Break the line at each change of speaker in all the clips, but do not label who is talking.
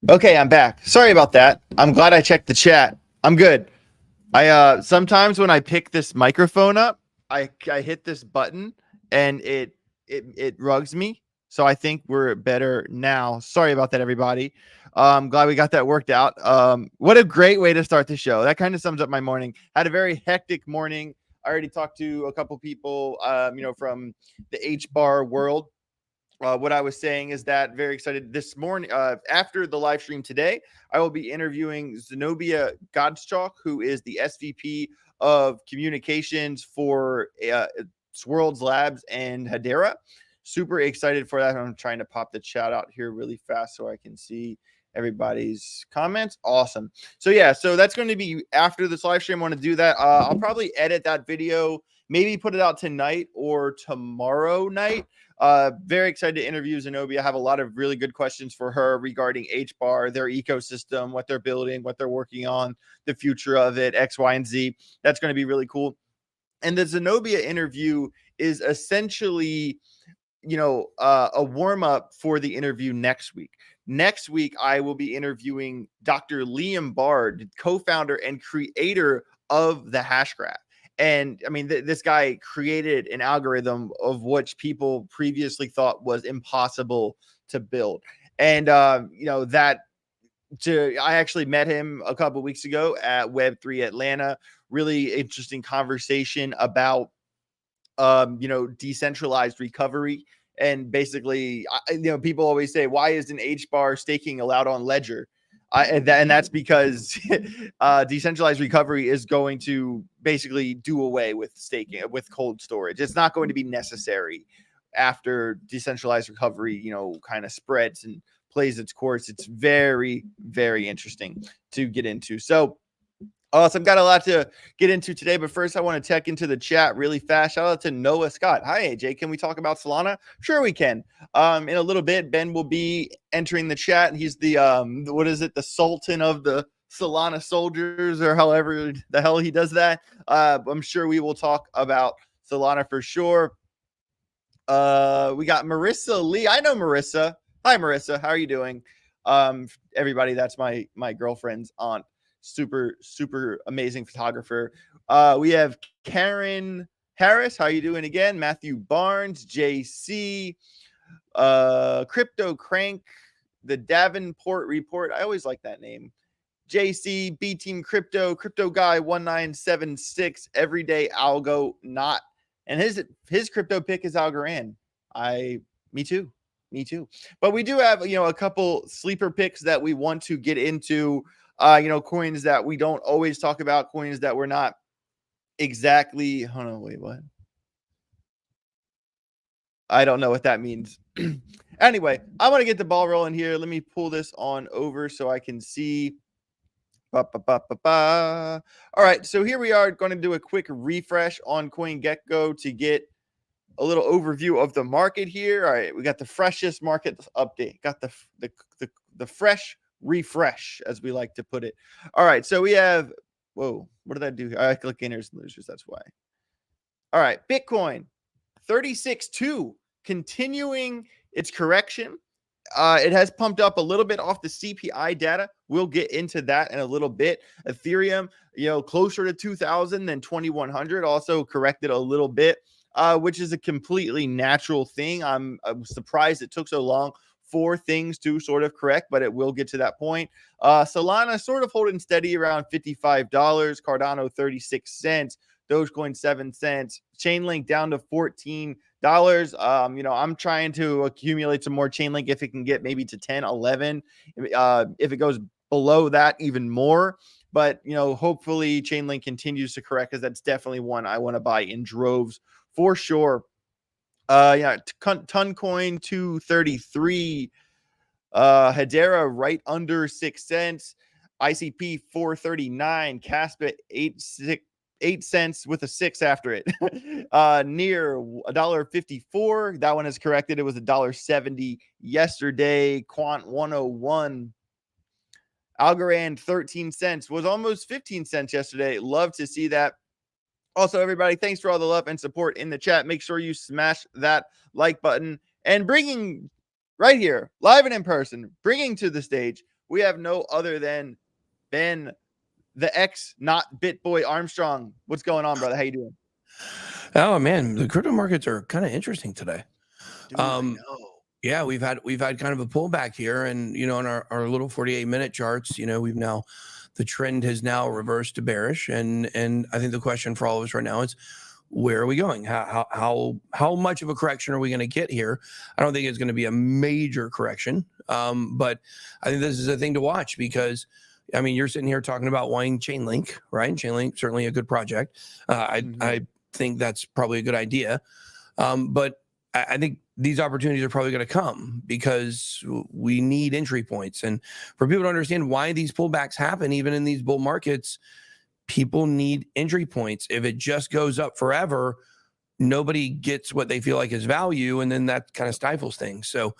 Okay, I'm back. Sorry about that. I'm glad I checked the chat. I'm good. I sometimes when I pick this microphone up, I hit this button and it rugs me. So I think we're better now. Sorry about that, everybody. Glad we got that worked out. What a great way to start the show. That kind of sums up my morning. Had a very hectic morning. I already talked to a couple people, from the HBAR world. What I was saying is that very excited this morning. After the live stream today, I will be interviewing Zenobia Gottschalk, who is the SVP of communications for Swirlds Labs and Hedera. Super excited for that. I'm trying to pop the chat out here really fast so I can see everybody's comments. Awesome. So yeah, so that's going to be after this live stream. I want to do that. I'll probably edit that video, maybe put it out tonight or tomorrow night. Very excited to interview Zenobia. I have a lot of really good questions for her regarding HBAR, their ecosystem, what they're building, what they're working on, the future of it, X, Y, and Z. That's going to be really cool. And the Zenobia interview is essentially, a warm up for the interview next week. Next week, I will be interviewing Dr. Liam Bard, co-founder and creator of the Hashgraph. And I mean, this guy created an algorithm of which people previously thought was impossible to build. And, I actually met him a couple weeks ago at Web3 Atlanta. Really interesting conversation about, decentralized recovery. And basically, people always say, why isn't HBAR staking allowed on Ledger? And that's because decentralized recovery is going to basically do away with staking, with cold storage. It's not going to be necessary after decentralized recovery, kind of spreads and plays its course. It's very, very interesting to get into. So I've got a lot to get into today, but first I want to check into the chat really fast. Shout out to Noah Scott. Hi, AJ. Can we talk about Solana? Sure, we can. In a little bit, Ben will be entering the chat, and he's the the Sultan of the Solana soldiers, or however the hell he does that. I'm sure we will talk about Solana for sure. We got Marissa Lee. I know Marissa. Hi, Marissa. How are you doing? Everybody, that's my girlfriend's aunt. Super, super amazing photographer. We have Karen Harris. How you doing again? Matthew Barnes, JC, Crypto Crank, the Davenport Report. I always like that name. JC, B Team Crypto, Crypto Guy 1976, Everyday Algo Not. And his crypto pick is Algorand. Me too. But we do have, a couple sleeper picks that we want to get into. Coins that we don't always talk about, coins that we're not exactly. Hold on, wait, what? I don't know what that means. Anyway, I want to get the ball rolling here. Let me pull this on over so I can see. All right, so here we are going to do a quick refresh on CoinGecko to get a little overview of the market here. All right, we got the freshest market update. Got the fresh refresh, as we like to put it. All right, so we have, whoa, what did I do here? I click gainers and losers, that's why. All right, Bitcoin 36.2 continuing its correction. It has pumped up a little bit off the CPI data. We'll get into that in a little bit. Ethereum, closer to 2,000 than 2,100, also corrected a little bit, which is a completely natural thing. I'm surprised it took so long for things to sort of correct, but it will get to that point. Solana sort of holding steady around $55, Cardano 36 cents, Dogecoin 7 cents, Chainlink down to $14. I'm trying to accumulate some more Chainlink if it can get maybe to 10, 11. If it goes below that, even more. But, hopefully Chainlink continues to correct, because that's definitely one I want to buy in droves for sure. Toncoin 233, Hedera right under 6 cents, ICP 439, Caspa 8 cents with a 6 after it. Near $1.54. That one is corrected. It was $1.70 yesterday. Quant 101. Algorand 13 cents, was almost 15 cents yesterday. Love to see that. Also, everybody, thanks for all the love and support in the chat. Make sure you smash that like button. And bringing right here, live and in person, bringing to the stage we have no other than Ben, the ex not BitBoy Armstrong. What's going on, brother? How you doing?
Oh man, the crypto markets are kind of interesting today.
Dude, I know.
Yeah, we've had kind of a pullback here, and on our little 48-minute charts, the trend has now reversed to bearish, and I think the question for all of us right now is, where are we going? How much of a correction are we going to get here? I don't think it's going to be a major correction, but I think this is a thing to watch because, I mean, you're sitting here talking about wanting Chainlink, right? Chainlink, certainly a good project. I think that's probably a good idea, but I think these opportunities are probably going to come because we need entry points. And for people to understand why these pullbacks happen, even in these bull markets, people need entry points. If it just goes up forever, nobody gets what they feel like is value, and then that kind of stifles things. So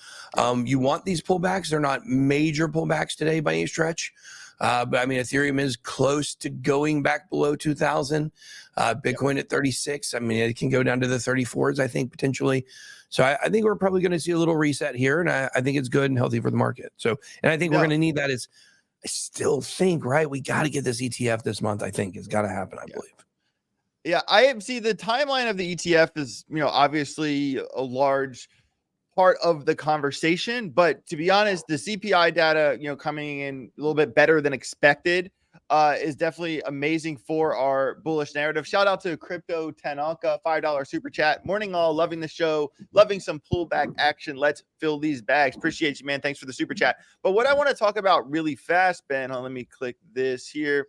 you want these pullbacks. They're not major pullbacks today by any stretch. But I mean, Ethereum is close to going back below 2,000. Bitcoin at 36. I mean, it can go down to the 34s, I think, potentially. So I think we're probably going to see a little reset here, and I think it's good and healthy for the market. So, and I think we're going to need that. I still think, right, we got to get this ETF this month. I think it's got to happen, I believe.
Yeah, I see the timeline of the ETF is, obviously a large part of the conversation, but to be honest, the CPI data, coming in a little bit better than expected, is definitely amazing for our bullish narrative. Shout out to Crypto Tanaka, $5 super chat. Morning all, loving the show, loving some pullback action. Let's fill these bags. Appreciate you, man. Thanks for the super chat. But what I want to talk about really fast, Ben, let me click this here.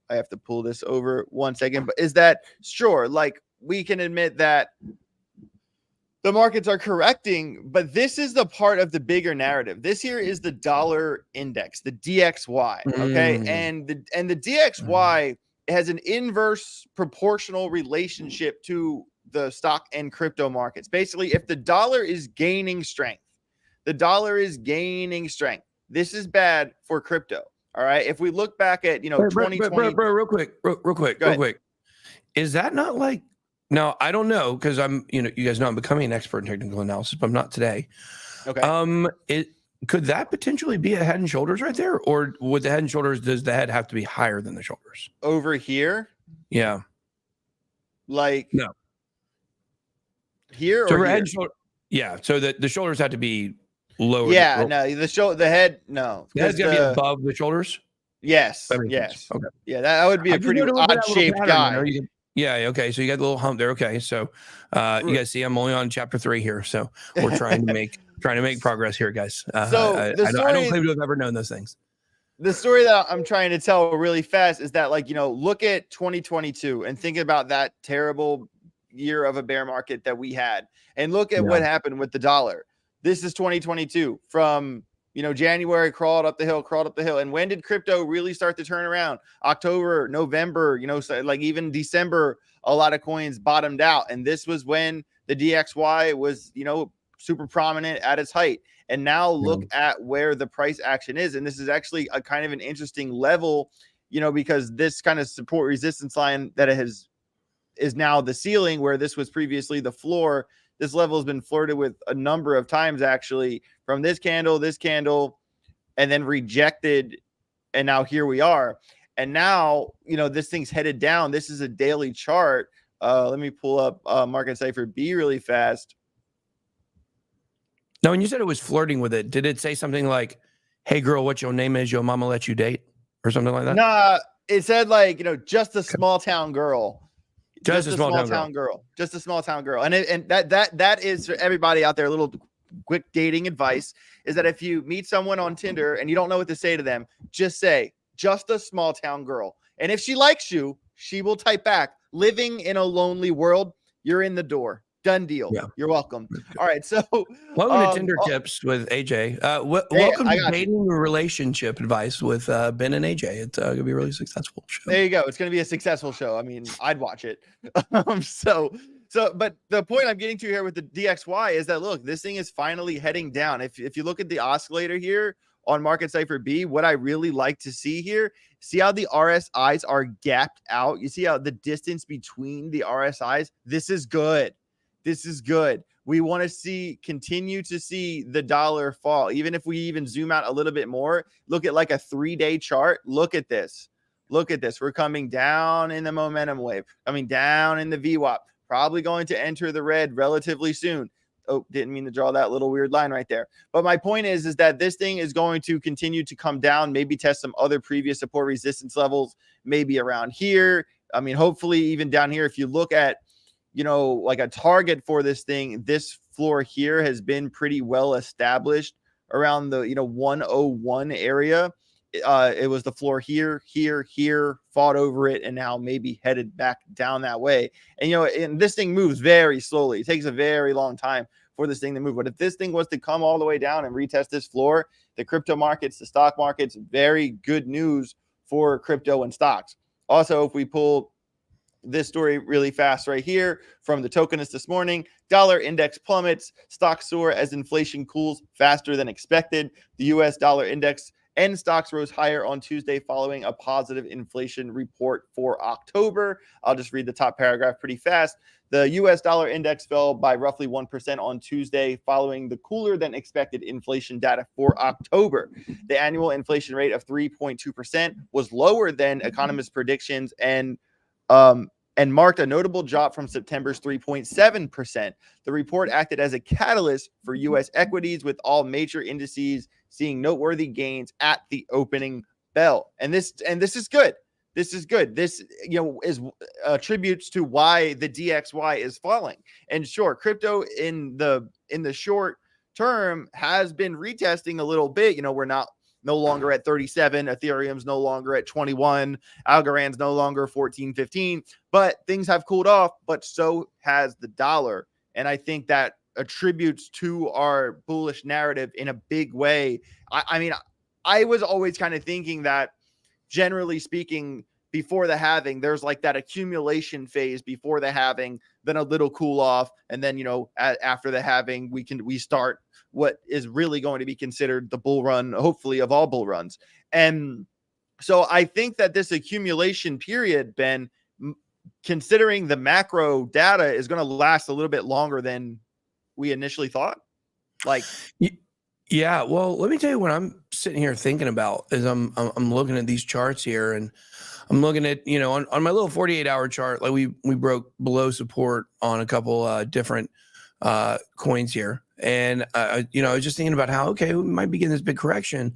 I have to pull this over 1 second, but is that sure? Like, we can admit that the markets are correcting, but this is the part of the bigger narrative. This here is the dollar index, the DXY. Okay. And the DXY has an inverse proportional relationship to the stock and crypto markets. Basically, if the dollar is gaining strength, this is bad for crypto. All right. If we look back at, 2020.
Bro, real quick. Is that not like, now I don't know, because I'm, you guys know I'm becoming an expert in technical analysis, but I'm not today. Okay. Could that potentially be a head and shoulders right there? Or with the head and shoulders, does the head have to be higher than the shoulders?
Over here?
Yeah.
Like,
no.
Here
so
or
head
here?
Yeah. So the shoulders have to be lower.
Yeah, no, the head, no.
The head's got to be above the shoulders?
Yes.
Yes. Okay.
Yeah, that would be a pretty odd shaped guy.
Yeah. Okay. So you got the little hump there. Okay. So you guys see, I'm only on chapter 3 here. So we're trying to make progress here, guys.
So
I don't claim to have ever known those things.
The story that I'm trying to tell really fast is that, like, look at 2022 and think about that terrible year of a bear market that we had, and look at what happened with the dollar. This is 2022 from, January, crawled up the hill. And when did crypto really start to turn around? October, November, so like even December, a lot of coins bottomed out. And this was when the DXY was, super prominent at its height. And now look at where the price action is. And this is actually a kind of an interesting level, because this kind of support resistance line that is now the ceiling, where this was previously the floor. This level has been flirted with a number of times, actually, from this candle, and then rejected. And now here we are. And now, this thing's headed down. This is a daily chart. Let me pull up Market Cipher B really fast.
Now, when you said it was flirting with it, did it say something like, "Hey girl, what your name is? Your mama let you date," or something like that?
Nah, it said like, just a small town girl.
Just a small town girl.
Just a small town girl. And that is for everybody out there. A little quick dating advice is that if you meet someone on Tinder and you don't know what to say to them, just say, "Just a small town girl." And if she likes you, she will type back, "Living in a lonely world, you're in the door. Done deal. Yeah. You're welcome." All right. So
welcome to Tinder Tips with AJ. Welcome to dating relationship advice with Ben and AJ. It's going to be a really successful show.
There you go. It's going to be a successful show. I mean, I'd watch it. But the point I'm getting to here with the DXY is that, look, this thing is finally heading down. If you look at the oscillator here on Market Cipher B, what I really like to see here, see how the RSIs are gapped out. You see how the distance between the RSIs, this is good. We want to continue to see the dollar fall. Even if we even zoom out a little bit more, look at like a 3-day chart. Look at this. Look at this. We're coming down in the momentum wave, coming down in the VWAP, probably going to enter the red relatively soon. Oh, didn't mean to draw that little weird line right there. But my point is that this thing is going to continue to come down, maybe test some other previous support resistance levels, maybe around here. I mean, hopefully even down here. If you look at, like a target for this thing, this floor here has been pretty well established around the 101 area. It was the floor here, fought over it, and now maybe headed back down that way. And this thing moves very slowly. It takes a very long time for this thing to move. But if this thing was to come all the way down and retest this floor, the crypto markets, the stock markets, very good news for crypto and stocks. Also, if we pull this story really fast right here from the Tokenist this morning, dollar index plummets, stocks soar as inflation cools faster than expected. The US dollar index and stocks rose higher on Tuesday following a positive inflation report for October. I'll just read the top paragraph pretty fast. The US dollar index fell by roughly 1% on Tuesday following the cooler than expected inflation data for October. The annual inflation rate of 3.2% was lower than economists' predictions and marked a notable drop from September's 3.7%. The report acted as a catalyst for U.S. equities, with all major indices seeing noteworthy gains at the opening bell. And this is good. This is good. This is attributes to why the DXY is falling. And sure, crypto in the short term has been retesting a little bit. We're no longer at 37. Ethereum's no longer at 21. Algorand's no longer 14, 15. But things have cooled off, but so has the dollar. And I think that attributes to our bullish narrative in a big way. I mean, I was always kind of thinking that, generally speaking, before the halving, there's like that accumulation phase before the halving, then a little cool off. And then, after the halving, we start what is really going to be considered the bull run, hopefully, of all bull runs. And so I think that this accumulation period, Ben, considering the macro data, is going to last a little bit longer than we initially thought.
Yeah, well, let me tell you what I'm sitting here thinking about as I'm looking at these charts here, and I'm looking at, on my little 48-hour chart, like we broke below support on a couple different coins here. And, I was just thinking about how, okay, we might be getting this big correction.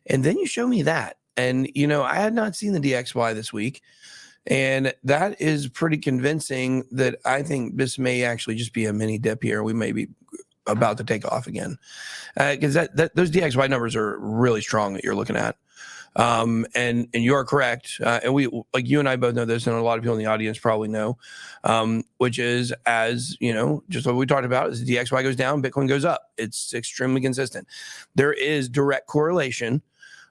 And then you show me that. And, I had not seen the DXY this week. And that is pretty convincing that I think this may actually just be a mini dip here. We may be about to take off again. Because those DXY numbers are really strong that you're looking at. And you are correct. And we, like you and I both know this, and a lot of people in the audience probably know, which is, as just what we talked about, is the DXY goes down, Bitcoin goes up. It's extremely consistent. There is direct correlation.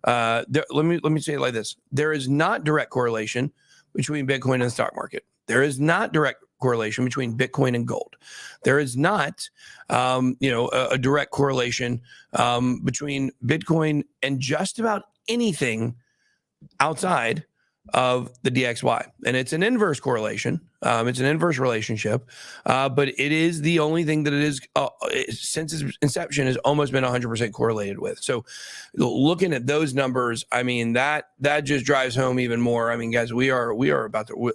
Let me say it like this. There is not direct correlation between Bitcoin and the stock market. There is not direct correlation between Bitcoin and gold. There is not, a direct correlation between Bitcoin and just about anything outside of the DXY. And it's an inverse correlation. It's an inverse relationship, but it is the only thing that it is, since its inception, has almost been 100% correlated with. So looking at those numbers, I mean, that just drives home even more. I mean, guys, we are going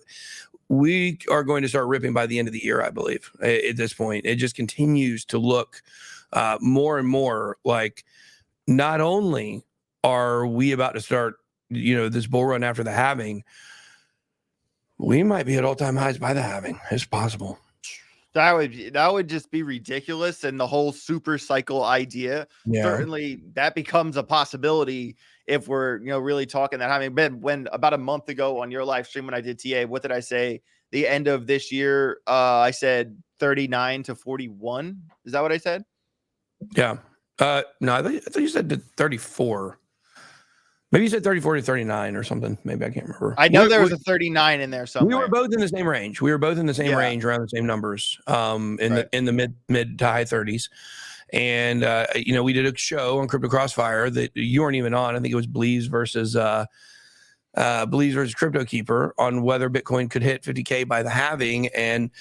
to start ripping by the end of the year, I believe. At this point, it just continues to look more and more like not only are we about to start, this bull run after the halving, we might be at all-time highs by the halving. It's possible.
That would just be ridiculous. And the whole super cycle idea, certainly that becomes a possibility if we're, really talking that. I mean, Ben, when about a month ago on your live stream when I did TA, what did I say? The end of this year, I said 39 to 41. Is that what I said?
Yeah. No, I thought you said 34. Maybe you said 34 to 39 or something. Maybe I can't remember.
I know there was a 39 in there somewhere.
We were both in the same range. Range, around the same numbers, in the mid to high 30s. And we did a show on Crypto Crossfire that you weren't even on. I think it was Bleez versus Crypto Keeper on whether Bitcoin could hit 50K by the halving. And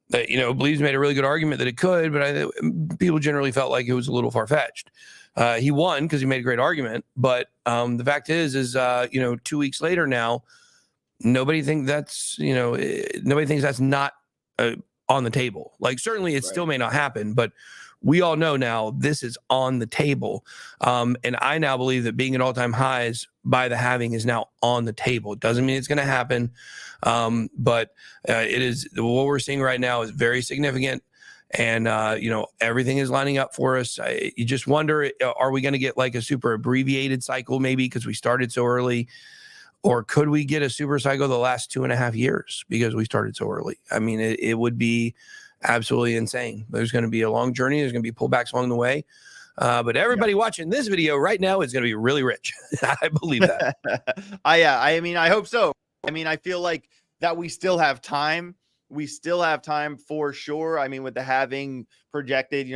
Bleaves made a really good argument that it could, but people generally felt like it was a little far-fetched. He won because he made a great argument, but the fact is 2 weeks later now, nobody thinks that's not on the table. Like, certainly it still may not happen, but we all know now this is on the table. And I now believe that being at all-time highs by the halving is now on the table. It doesn't mean it's going to happen. But it is, what we're seeing right now is very significant. And, everything is lining up for us. You just wonder, are we going to get like a super abbreviated cycle maybe because we started so early? Or could we get a super cycle the last 2.5 years because we started so early? I mean, it would be absolutely insane. There's going to be a long journey. There's going to be pullbacks along the way. But everybody watching this video right now is going to be really rich. I believe that.
I hope so. I mean, I feel like that we still have time. We still have time for sure. I mean, with the halving projected,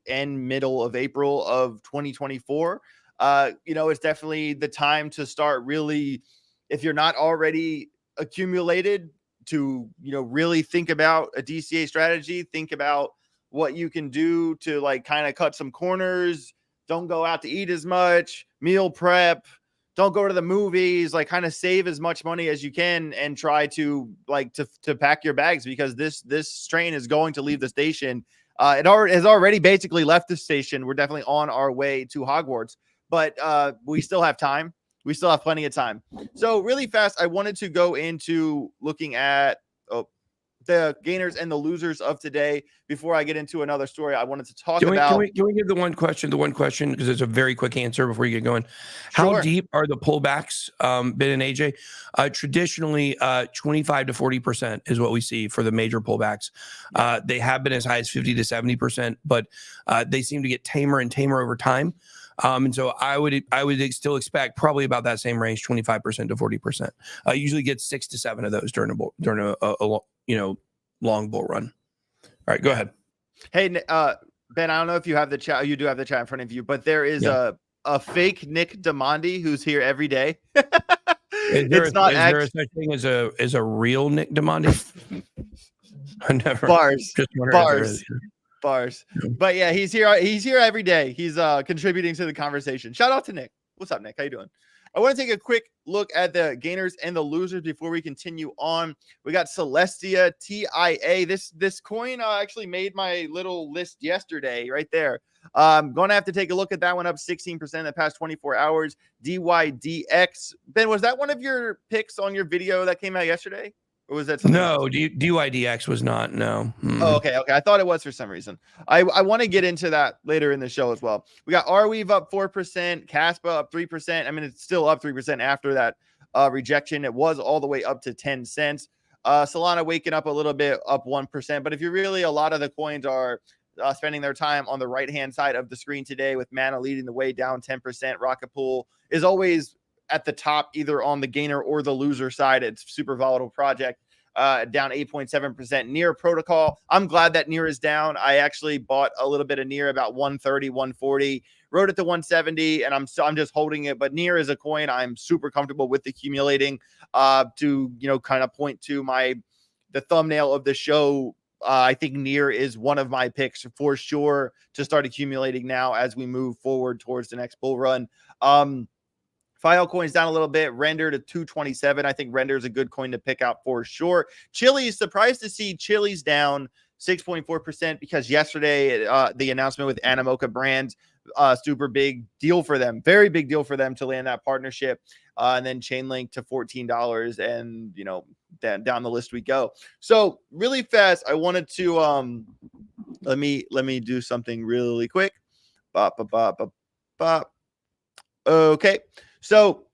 end middle of April of 2024, it's definitely the time to start really, if you're not already accumulated, to, really think about a DCA strategy, think about what you can do to like kind of cut some corners. Don't go out to eat as much, meal prep, don't go to the movies, like kind of save as much money as you can and try to like to pack your bags, because this train is going to leave the station. It has already basically left the station. We're definitely on our way to Hogwarts, but we still have time. We still have plenty of time. So really fast, I wanted to go into looking at the gainers and the losers of today. Before I get into another story, I wanted to talk about.
Can we give the one question, because it's a very quick answer before you get going.
Sure.
How deep are the pullbacks, Ben and AJ? Traditionally, 25 to 40% is what we see for the major pullbacks. They have been as high as 50 to 70%, but they seem to get tamer and tamer over time. And so I would still expect probably about that same range, 25% to 40%. Usually get 6 to 7 of those during a long bull run. All right, go ahead.
Hey, Ben, I don't know if you have the chat. You do have the chat in front of you, but there is a fake Nick Diamandi who's here every day.
Is there a such thing as a real Nick Diamandi? I never.
Bars. But yeah, he's here every day. He's contributing to the conversation. Shout out to Nick. What's up, Nick? How you doing? I want to take a quick look at the gainers and the losers before we continue on. We got Celestia TIA. This coin actually made my little list yesterday right there. I'm going to have to take a look at that one, up 16% in the past 24 hours. DYDX. Ben, was that one of your picks on your video that came out yesterday? Or was that something else?
DYDX was not. No.
Oh, okay. I thought it was for some reason. I want to get into that later in the show as well. We got Arweave up 4%, Caspa up 3%. I mean, it's still up 3% after that rejection. It was all the way up to 10 cents. Solana waking up a little bit, up 1%. But if you're really, a lot of the coins are spending their time on the right-hand side of the screen today, with Mana leading the way down 10%. Rocket Pool is always at the top, either on the gainer or the loser side. It's a super volatile project, down 8.7%. Near Protocol, I'm glad that Near is down. I actually bought a little bit of Near, about 130, 140, wrote it to 170, and I'm just holding it. But Near is a coin I'm super comfortable with accumulating, to kind of point to the thumbnail of the show. I think Near is one of my picks for sure to start accumulating now as we move forward towards the next bull run. Filecoin's down a little bit, Render to 227. I think Render is a good coin to pick out for sure. Chili's, surprised to see Chili's down 6.4%, because yesterday the announcement with Animoca Brands, super big deal for them, very big deal for them to land that partnership. And then Chainlink to $14, and down the list we go. So really fast, I wanted to let me do something really quick. Okay. So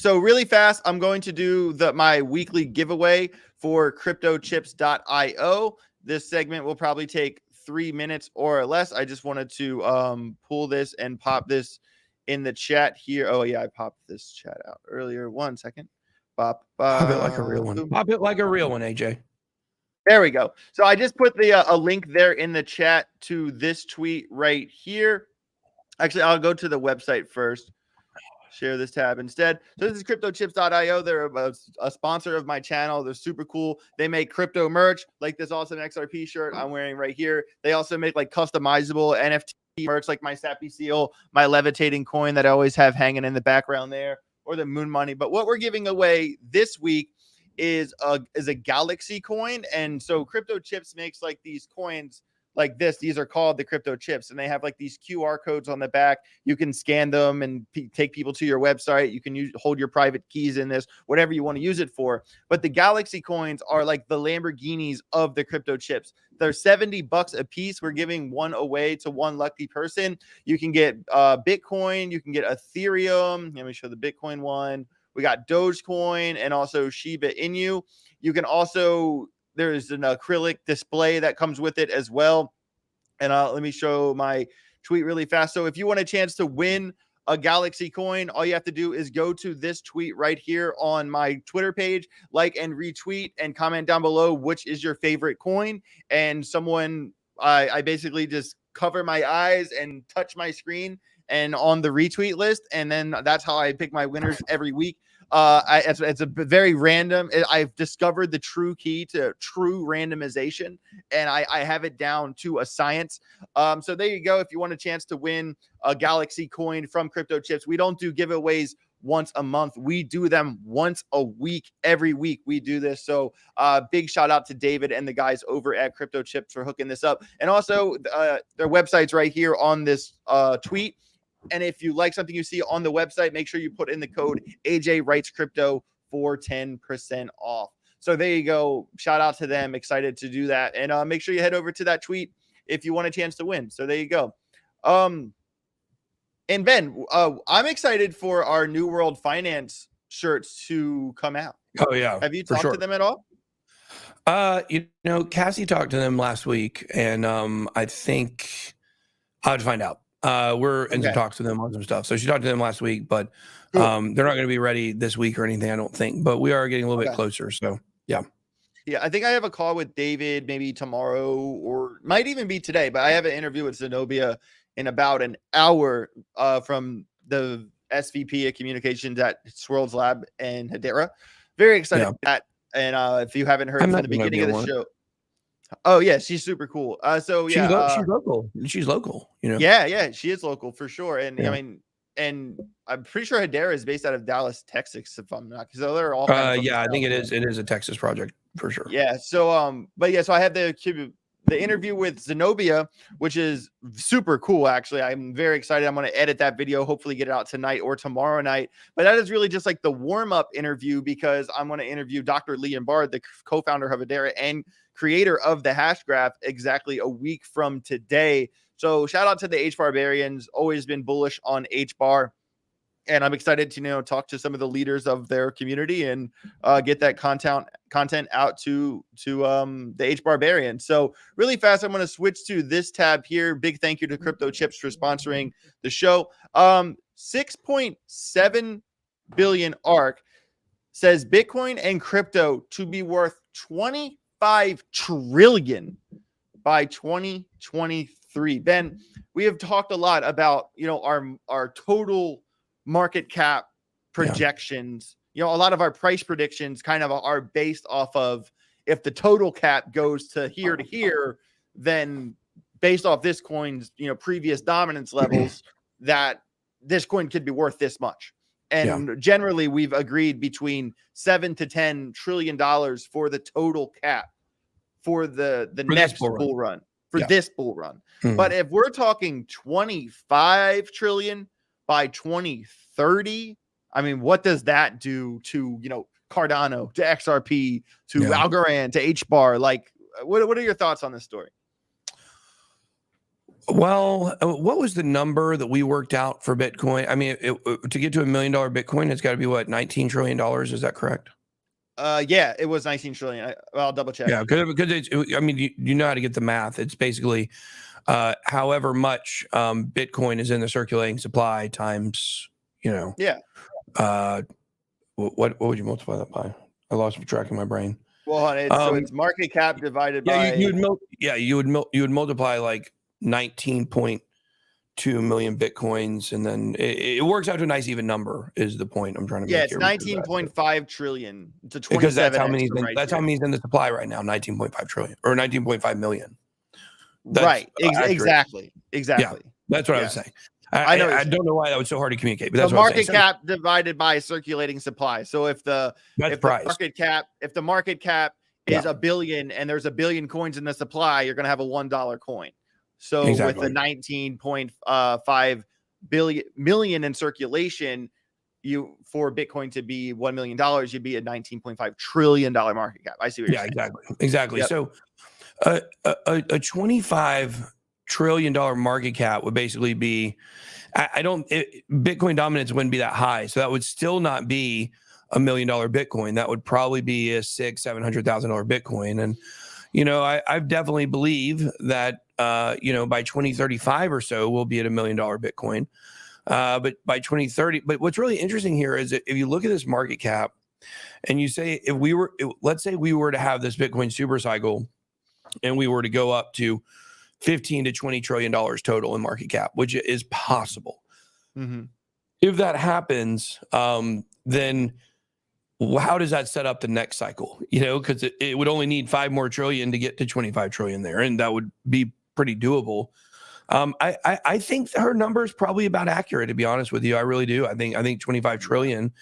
really fast, I'm going to do my weekly giveaway for cryptochips.io. This segment will probably take 3 minutes or less. I just wanted to pull this and pop this in the chat here. Oh yeah, I popped this chat out earlier. 1 second.
Pop it like a real one. Pop it like a real one, AJ.
There we go. So I just put a link there in the chat to this tweet right here. Actually, I'll go to the website first. share this tab instead. So this is cryptochips.io. They're a sponsor of my channel. They're super cool. They make crypto merch like this awesome XRP shirt I'm wearing right here. They also make like customizable NFT merch like my Sappy Seal, my levitating coin that I always have hanging in the background there, or the moon money. But what we're giving away this week is a Galaxy coin. And so Crypto Chips makes like these coins like this. These are called the Crypto Chips, and they have like these QR codes on the back. You can scan them and take people to your website. You can hold your private keys in this, whatever you want to use it for. But the Galaxy coins are like the Lamborghinis of the Crypto Chips. They're $70 a piece. We're giving one away to one lucky person. You can get Bitcoin, you can get Ethereum. Let me show the Bitcoin one. We got Dogecoin and also Shiba Inu. You can also, there's an acrylic display that comes with it as well. And let me show my tweet really fast. So if you want a chance to win a Galaxy coin, all you have to do is go to this tweet right here on my Twitter page, like and retweet, and comment down below which is your favorite coin. And someone, I basically just cover my eyes and touch my screen and on the retweet list. And then that's how I pick my winners every week. It's a very random. I've discovered the true key to true randomization, and I have it down to a science. So there you go. If you want a chance to win a Galaxy coin from Crypto Chips, we don't do giveaways once a month. We do them once a week. Every week we do this. So big shout out to David and the guys over at Crypto Chips for hooking this up. And also their website's right here on this tweet. And if you like something you see on the website, make sure you put in the code AJ Writes Crypto for 10% off. So there you go. Shout out to them. Excited to do that. And make sure you head over to that tweet if you want a chance to win. So there you go. And Ben, I'm excited for our New World Finance shirts to come out.
Oh yeah.
Have you talked to them at all?
Cassie talked to them last week, and I think I'll have to find out. We're in some talks with them on some stuff. So she talked to them last week, but they're not going to be ready this week or anything, I don't think. But we are getting a little bit closer. So yeah.
Yeah, I think I have a call with David maybe tomorrow, or might even be today. But I have an interview with Zenobia in about an hour from the SVP of communications at Swirlds Lab and Hedera. Very excited about that. And if you haven't heard from the beginning of the show. Oh yeah, she's super cool. So yeah,
she's local. She's local,
Yeah, she is local for sure. And I mean, and I'm pretty sure Hedera is based out of Dallas, Texas, if I'm not, because they're all.
I think it is. It is a Texas project for sure.
Yeah. So but yeah, so I had the interview with Zenobia, which is super cool. Actually, I'm very excited. I'm going to edit that video, hopefully get it out tonight or tomorrow night. But that is really just like the warm-up interview, because I'm going to interview Dr. Liam Bard, the co-founder of Hedera and creator of the hash graph, exactly a week from today. So shout out to the HBARbarians, always been bullish on HBAR. And I'm excited to, talk to some of the leaders of their community and get that content out to the HBARbarians. So really fast, I'm going to switch to this tab here. Big thank you to Crypto Chips for sponsoring the show. 6.7 billion ARK says Bitcoin and crypto to be worth 25 trillion by 2023. Ben, we have talked a lot about, our total market cap projections. A lot of our price predictions kind of are based off of, if the total cap goes to here, then based off this coin's, previous dominance levels, that this coin could be worth this much. And generally we've agreed between $7 to $10 trillion for the total cap for the next bull run. This bull run. Mm-hmm. But if we're talking 25 trillion by 2030, I mean, what does that do to, Cardano, to XRP, to Algorand, to HBAR? Like, what are your thoughts on this story?
Well, what was the number that we worked out for Bitcoin? I mean, to get to $1 million Bitcoin, it's got to be what, $19 trillion? Is that correct?
Yeah, it was 19 trillion. I'll double check.
Yeah, because I mean, you know how to get the math. It's basically however much Bitcoin is in the circulating supply times, what would you multiply that by? I lost track in my brain.
Well, so it's market cap divided by.
You would multiply like 19.2 2 million Bitcoins. And then it works out to a nice even number is the point I'm trying to make
it's
here.
19.5 trillion. It's a 27x.
Because that's how many,
right
that's how many's in the supply right now, 19.5 trillion or 19.5 million. That's
right. Exactly.
Yeah, that's what I was saying.
I know.
I don't know why that was so hard to communicate, but
The
that's what I'm
market
saying.
cap divided by circulating supply. So if the market cap is a billion and there's a billion coins in the supply, you're going to have a $1 coin. So with the 19.5 million in circulation, for Bitcoin to be $1 million, you'd be a $19.5 trillion market cap. I see what you're saying.
Exactly.
Yep.
So a $25 trillion market cap would basically be, Bitcoin dominance wouldn't be that high. So that would still not be $1 million Bitcoin. That would probably be a $600,000-$700,000 Bitcoin. And, I definitely believe that, by 2035 or so, we'll be at $1 million Bitcoin. But by 2030, but what's really interesting here is that if you look at this market cap and you say, let's say we were to have this Bitcoin super cycle and we were to go up to 15 to 20 trillion dollars total in market cap, which is possible.
Mm-hmm.
If that happens, then how does that set up the next cycle? Because it would only need 5 more trillion to get to 25 trillion there, and that would be pretty doable. I think her number is probably about accurate, to be honest with you. I really do. I think 25 trillion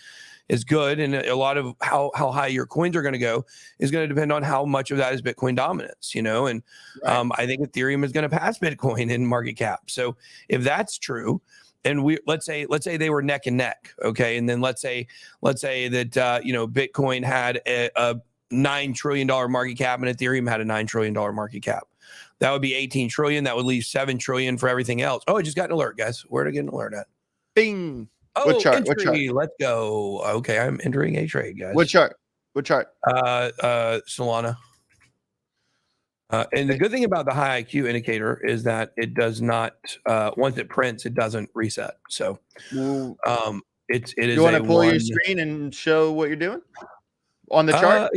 is good, and a lot of how high your coins are going to go is going to depend on how much of that is Bitcoin dominance, and right. I think Ethereum is going to pass Bitcoin in market cap. So if that's true, and let's say they were neck and neck, okay, and then let's say that Bitcoin had a $9 trillion market cap and Ethereum had a $9 trillion market cap. That would be 18 trillion. That would leave 7 trillion for everything else. Oh, I just got an alert, guys. Where did I get an alert at?
Bing.
Oh, what chart? Let's go. Okay, I'm entering a trade, guys.
What chart?
Solana. And the good thing about the high IQ indicator is that it does not, once it prints, it doesn't reset. So, it is. You
want to pull your screen and show what you're doing on the chart?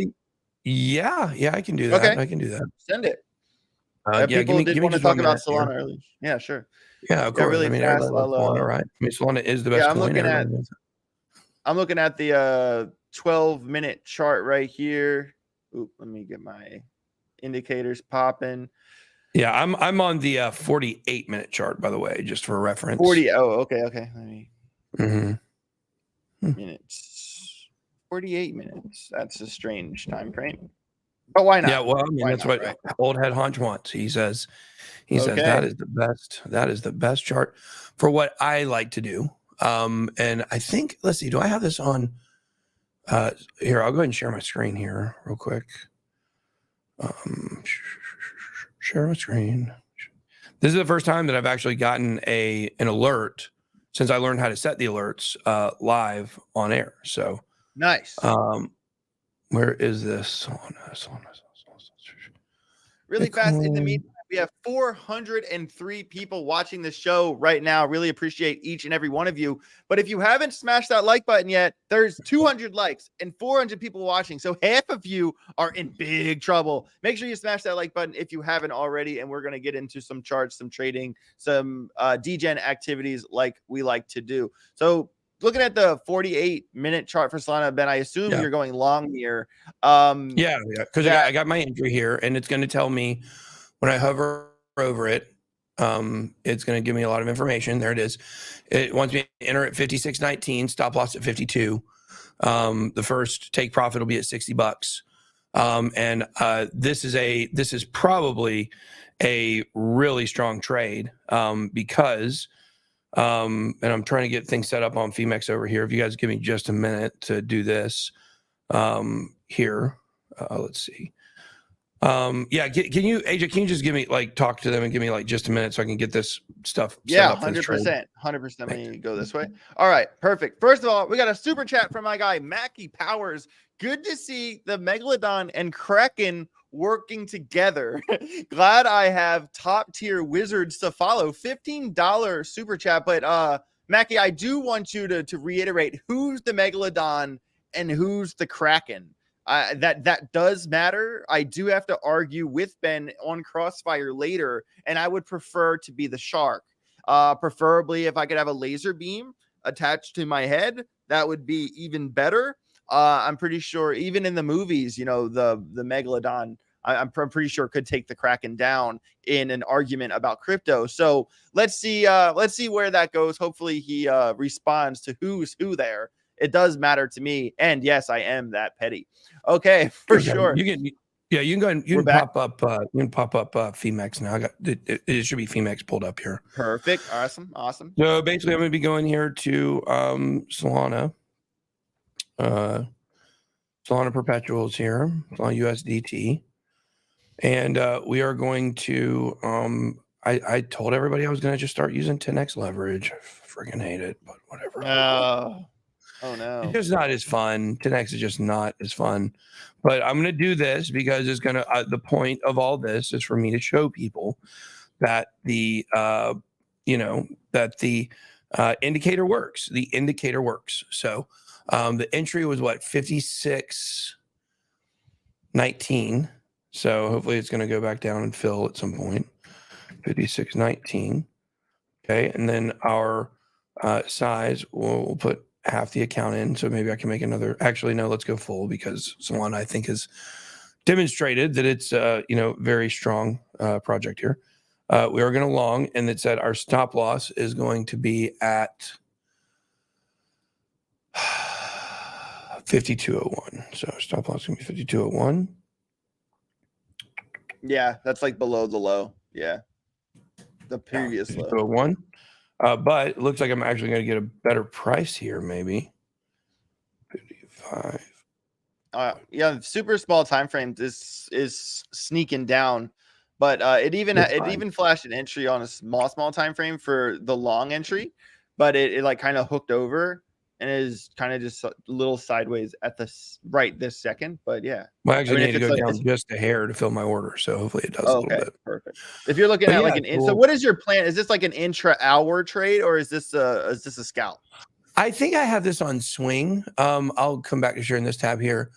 Yeah, I can do that. Okay. I can do that.
Send it.
People
did want to talk about Solana earlier. Yeah, sure.
Yeah, of course.
Really fast.
Solana, right? Solana is the best coin.
I'm looking at the 12-minute chart right here. Oop, let me get my indicators popping.
Yeah, I'm on the 48-minute chart, by the way, just for reference.
40. Oh, okay. Let me. Minutes. 48 minutes. That's a strange time frame. But why not?
Yeah, well, that's what old head Hunch wants. He says that is the best. That is the best chart for what I like to do. And I think, let's see, do I have this on? Here, I'll go ahead and share my screen here real quick. Share my screen. This is the first time that I've actually gotten an alert since I learned how to set the alerts live on air. So
nice.
Where is this?
Really fast. In the meantime, we have 403 people watching the show right now. Really appreciate each and every one of you. But if you haven't smashed that like button yet, there's 200 likes and 400 people watching. So half of you are in big trouble. Make sure you smash that like button if you haven't already. And we're going to get into some charts, some trading, some degen activities like we like to do. So looking at the 48-minute chart for Solana, Ben, I assume you're going long here.
Yeah, because I got my entry here, and it's going to tell me when I hover over it, it's going to give me a lot of information. There it is. It wants me to enter at 56.19, stop loss at 52. The first take profit will be at $60. And this is probably a really strong trade because. And I'm trying to get things set up on Femex over here. If you guys give me just a minute to do this here, let's see. Can you, AJ, can you just give me talk to them and give me just a minute so I can get this stuff set up?
100%. Let me go this way. All right, perfect. First of all, we got a super chat from my guy, Mackie Powers. Good to see the Megalodon and Kraken working together. Glad I have top tier wizards to follow. $15 super chat. But Mackie, I do want you to reiterate who's the Megalodon and who's the Kraken. That does matter. I do have to argue with Ben on Crossfire later, and I would prefer to be the shark. Preferably if I could have a laser beam attached to my head, that would be even better. I'm pretty sure even in the movies, you know, the megalodon, I'm pretty sure could take the Kraken down in an argument about crypto. So let's see where that goes. Hopefully he responds to who's who there. It does matter to me, and yes, I am that petty. Okay, for sure.
You can go ahead. You
We're
can
back.
pop up. You can pop up Femex now. I got it should be Femex pulled up here.
Perfect. Awesome.
So basically, I'm going to be going here to Solana. Solana perpetuals here, Solana USDT, and we are going to. I told everybody I was going to just start using 10x leverage. I freaking hate it, but whatever.
Oh no.
It's just not as fun. 10x is just not as fun. But I'm going to do this because it's going to. The point of all this is for me to show people that the indicator works. The indicator works. So the entry was what, 56.19. So hopefully it's going to go back down and fill at some point. 56.19. Okay, and then our size, we'll put half the account in, so maybe I can make another. Actually, no, let's go full because Solana, I think, has demonstrated that it's very strong project here. We are going to long, and it said our stop loss is going to be at 5201. So stop loss is going to be 5201.
Yeah, that's like below the low. Yeah, the previous low.
5201. But it looks like I'm actually going to get a better price here, maybe 55.
Yeah, super small time frames is sneaking down, but it even flashed an entry on a small time frame for the long entry, but it like kind of hooked over and is kind of just a little sideways at this second. But yeah,
Well, I actually need to go down just a hair to fill my order, so hopefully it does a little bit.
Perfect. If you're looking at like an so what is your plan? Is this like an intra-hour trade or is this a scalp?
I think I have this on swing. I'll come back to sharing this tab here.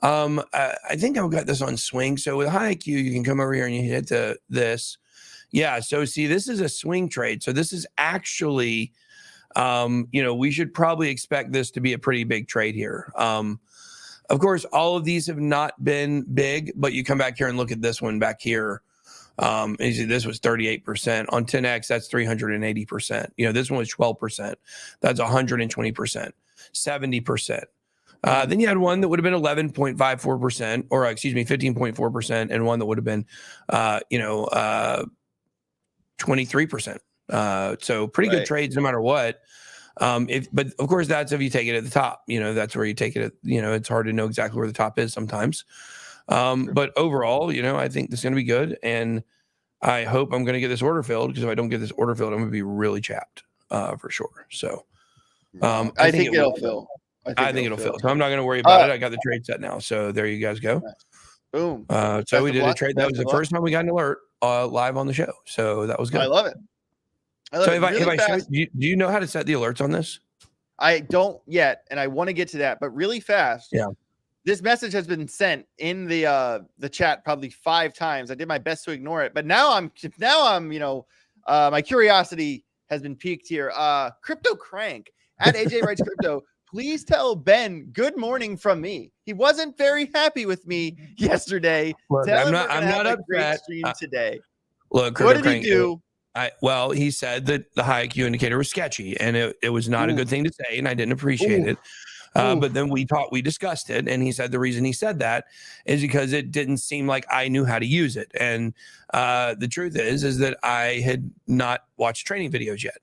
I think I've got this on swing. So with high IQ, you can come over here and you hit this. Yeah. So see, this is a swing trade. So this is actually, we should probably expect this to be a pretty big trade here. Of course, all of these have not been big, but you come back here and look at this one back here. And you see this was 38%. On 10X, that's 380%. This one was 12%. That's 120%, 70%. Then you had one that would have been 11.54%, or 15.4%, and one that would have been, 23%. So pretty good trades no matter what. But of course, that's if you take it at the top. That's where you take it. It's hard to know exactly where the top is sometimes. But overall, I think this is going to be good, and I hope I'm going to get this order filled, because if I don't get this order filled, I'm going to be really chapped for sure. So
I think it'll fill.
I think it'll fill. So I'm not going to worry about it. I got the trade set now. So there you guys go.
Nice. Boom.
So we did a trade. That was the first time we got an alert live on the show. So that was good.
I love it.
So if I show, do you know how to set the alerts on this?
I don't yet, and I want to get to that, but really fast.
Yeah.
This message has been sent in the chat probably 5 times. I did my best to ignore it, but now I'm my curiosity has been piqued here. Crypto Crank at AJ Writes Crypto. Please tell Ben good morning from me. He wasn't very happy with me yesterday.
Look, I'm not upset.
Great stream today.
Look,
what did he do?
He said that the high IQ indicator was sketchy, and it was not a good thing to say, and I didn't appreciate it. But then we discussed it, and he said the reason he said that is because it didn't seem like I knew how to use it. And the truth is that I had not watched training videos yet.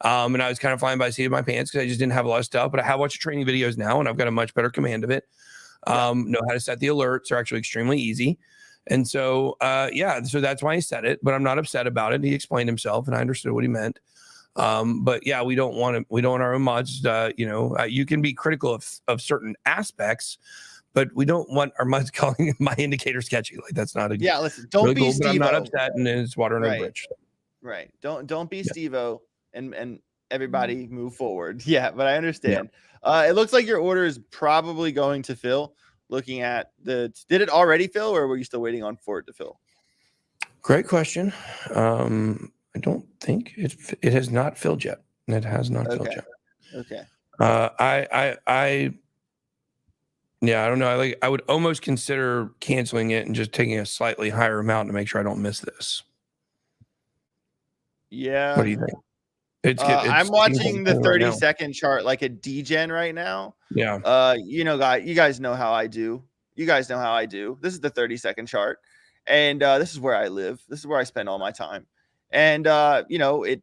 And I was kind of flying by the seat of my pants because I just didn't have a lot of stuff, but I have watched training videos now, and I've got a much better command of it. Know how to set the alerts. Are actually extremely easy. And so, so that's why he said it, but I'm not upset about it. He explained himself, and I understood what he meant. But yeah, we don't want our own mods. You can be critical of certain aspects, but we don't want our mods calling my indicator sketchy. Like, that's not
listen, don't really be cool, Steve-O.
I'm not upset, and it's water under the bridge.
Right. Don't be Steve-O and everybody move forward. Yeah, but I understand. Yeah. It looks like your order is probably going to fill. Looking at did it already fill, or were you still waiting for it to fill?
Great question. I I don't think it has not filled yet. It has not filled yet.
Okay.
Yeah, I don't know. I would almost consider canceling it and just taking a slightly higher amount to make sure I don't miss this.
Yeah.
What do you think?
I'm watching the
right
30-second chart like a degen right now.
Yeah.
You guys know how I do. You guys know how I do. This is the 30-second chart. And this is where I live. This is where I spend all my time. And it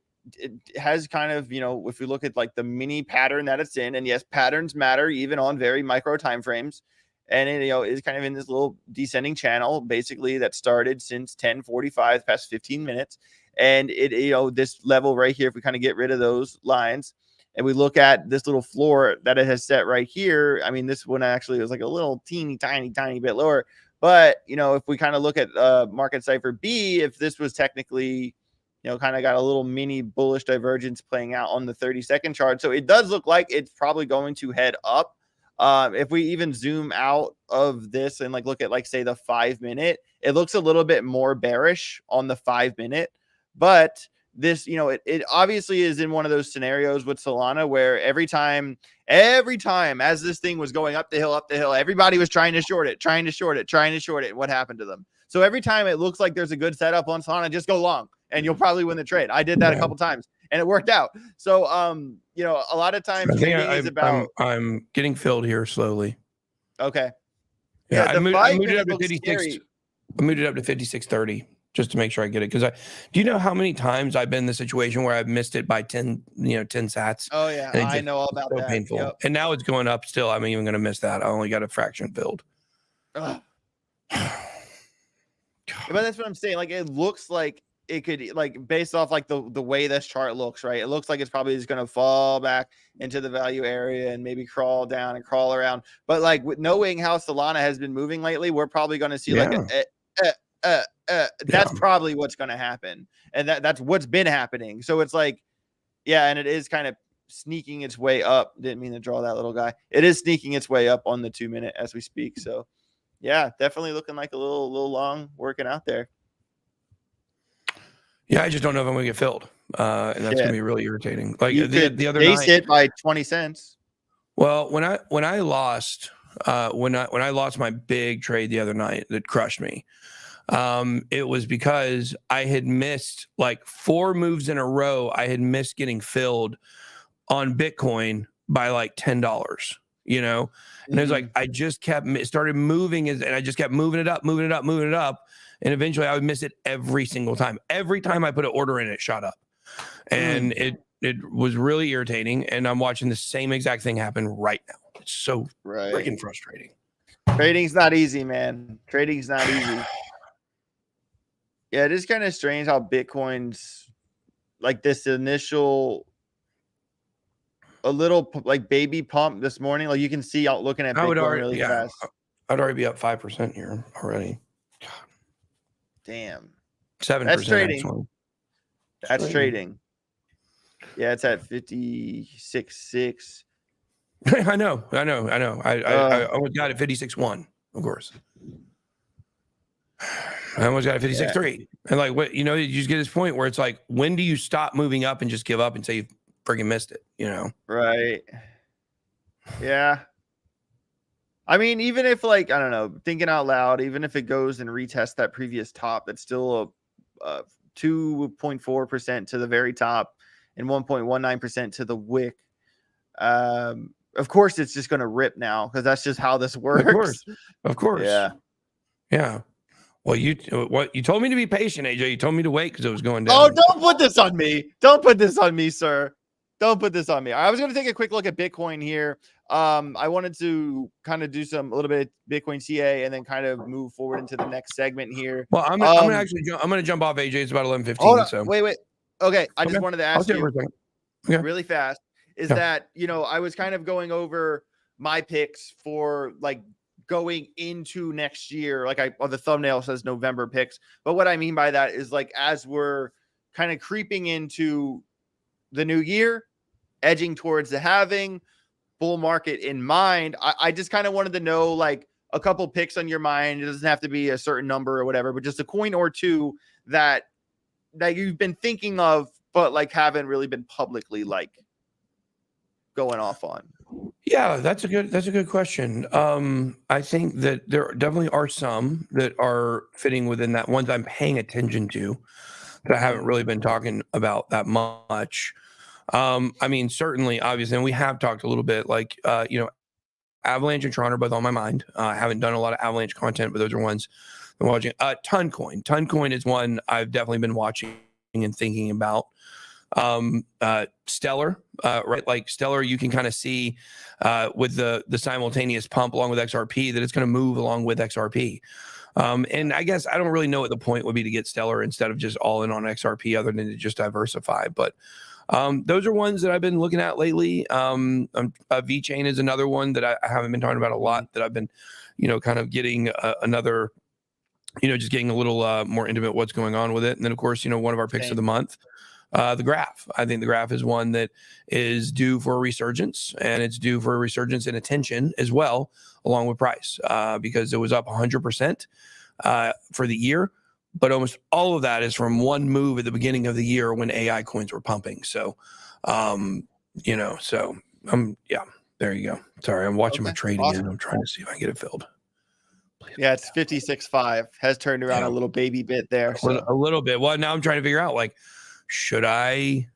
has kind of, if we look at like the mini pattern that it's in, and yes, patterns matter even on very micro time frames. And it, is kind of in this little descending channel, basically, that started since 10:45, past 15 minutes. And it, this level right here, if we kind of get rid of those lines and we look at this little floor that it has set right here, I mean, this one actually was like a little tiny bit lower. But, if we kind of look at market cipher B, if this was technically, kind of got a little mini bullish divergence playing out on the 30-second chart. So it does look like it's probably going to head up. If we even zoom out of this and like look at like say the 5-minute, it looks a little bit more bearish on the 5-minute. But this, it obviously is in one of those scenarios with Solana where every time as this thing was going up the hill, everybody was trying to short it. What happened to them? So every time it looks like there's a good setup on Solana, just go long and you'll probably win the trade. I did that a couple times and it worked out. So, a lot of times trading is about.
I'm getting filled here slowly.
Okay.
Yeah, I moved it up to 56. I moved it up to 56.30. Just to make sure I get it. Because do you know how many times I've been in the situation where I've missed it by 10 sats?
Oh yeah, I know all about that.
Painful.
Yep.
And now it's going up still. I'm even going to miss that. I only got a fraction filled.
But that's what I'm saying. Like it looks like it could, like based off like the way this chart looks, right? It looks like it's probably just going to fall back into the value area and maybe crawl down and crawl around. But like with knowing how Solana has been moving lately, we're probably going to see like that's probably what's going to happen. And that's what's been happening. So it's like, yeah. And it is kind of sneaking its way up. Didn't mean to draw that little guy. It is sneaking its way up on the 2-minute as we speak. So yeah, definitely looking like a little long working out there.
Yeah. I just don't know if I'm going to get filled. And that's going to be really irritating. Like the other
night, it by 20 cents.
Well, when I lost my big trade the other night that crushed me, it was because I had missed like 4 moves in a row. I had missed getting filled on Bitcoin by like $10, and it was like I just started moving and I just kept moving it up, and eventually I would miss it every single time. Every time I put an order in, it shot up, and it was really irritating. And I'm watching the same exact thing happen right now. It's so freaking frustrating.
Trading's not easy, man. Trading's not easy. Yeah, it is kind of strange how Bitcoin's like this initial, a little like baby pump this morning. Like you can see out looking at Bitcoin really fast.
I'd already be up 5% here already. God.
Damn.
7%.
That's trading. That's trading. Yeah, it's at 56.6.
I know. I almost got it 56.1, of course. I almost got a 56.3. And like what, you just get this point where it's like, when do you stop moving up and just give up and say you freaking missed it,
Right. Yeah. I mean, even if like, I don't know, thinking out loud, even if it goes and retests that previous top, that's still a 2.4% to the very top and 1.19% to the wick. Of course, it's just going to rip now because that's just how this works.
Of course. Yeah. Well, you told me to be patient, AJ. You told me to wait because it was going down.
Oh, don't put this on me. Don't put this on me, sir. Don't put this on me. I was going to take a quick look at Bitcoin here. I wanted to kind of do a little bit of Bitcoin CA and then kind of move forward into the next segment here.
Well, I'm gonna jump off, AJ. It's about 11:15. So
wait. Okay, I just wanted to ask you really fast. Is that I was kind of going over my picks for like going into next year. Like the thumbnail says November picks, but what I mean by that is like as we're kind of creeping into the new year, edging towards the halving, bull market in mind. I just kind of wanted to know like a couple picks on your mind. It doesn't have to be a certain number or whatever, but just a coin or two that that you've been thinking of, but like haven't really been publicly like going off on?
Yeah, that's a good question. I think that there definitely are some that are fitting within that ones I'm paying attention to that I haven't really been talking about that much. I mean, certainly, obviously, and we have talked a little bit, like Avalanche and Tron are both on my mind. I haven't done a lot of Avalanche content, but those are ones I'm watching. Toncoin is one I've definitely been watching and thinking about. Stellar, right? Like Stellar, you can kind of see with the simultaneous pump along with XRP that it's going to move along with XRP. And I guess I don't really know what the point would be to get Stellar instead of just all in on XRP, other than to just diversify. But those are ones that I've been looking at lately. VeChain is another one that I haven't been talking about a lot, that I've been, kind of getting another, just getting a little more intimate what's going on with it. And then, of course, one of our picks of the month, the graph. I think the graph is one that is due for a resurgence, and it's due for a resurgence in attention as well, along with price, because it was up 100% for the year. But almost all of that is from one move at the beginning of the year when AI coins were pumping. So, there you go. Sorry, I'm watching my trade again. I'm trying to see if I can get it filled.
Please, yeah, it's 56.5. Has turned around a little baby bit there.
A little bit. Well, now I'm trying to figure out, like, should I,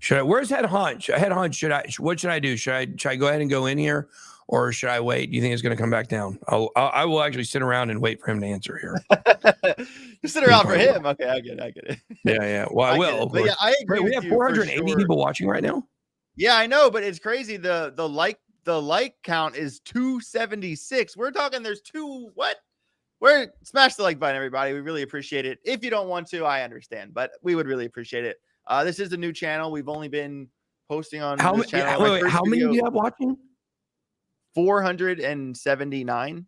where's head hunch? What should I do? Should I go ahead and go in here, or should I wait? Do you think it's going to come back down? I will actually sit around and wait for him to answer here.
You sit around for him. Okay, I get it.
Yeah. Well, I will.
But yeah, I agree.
We have 480 people watching right now.
Yeah, I know, but it's crazy. The like count is 276. We're talking there's smash the like button, everybody. We really appreciate it. If you don't want to, I understand, but we would really appreciate it. This is a new channel. We've only been posting on this channel.
How many do you have watching?
479.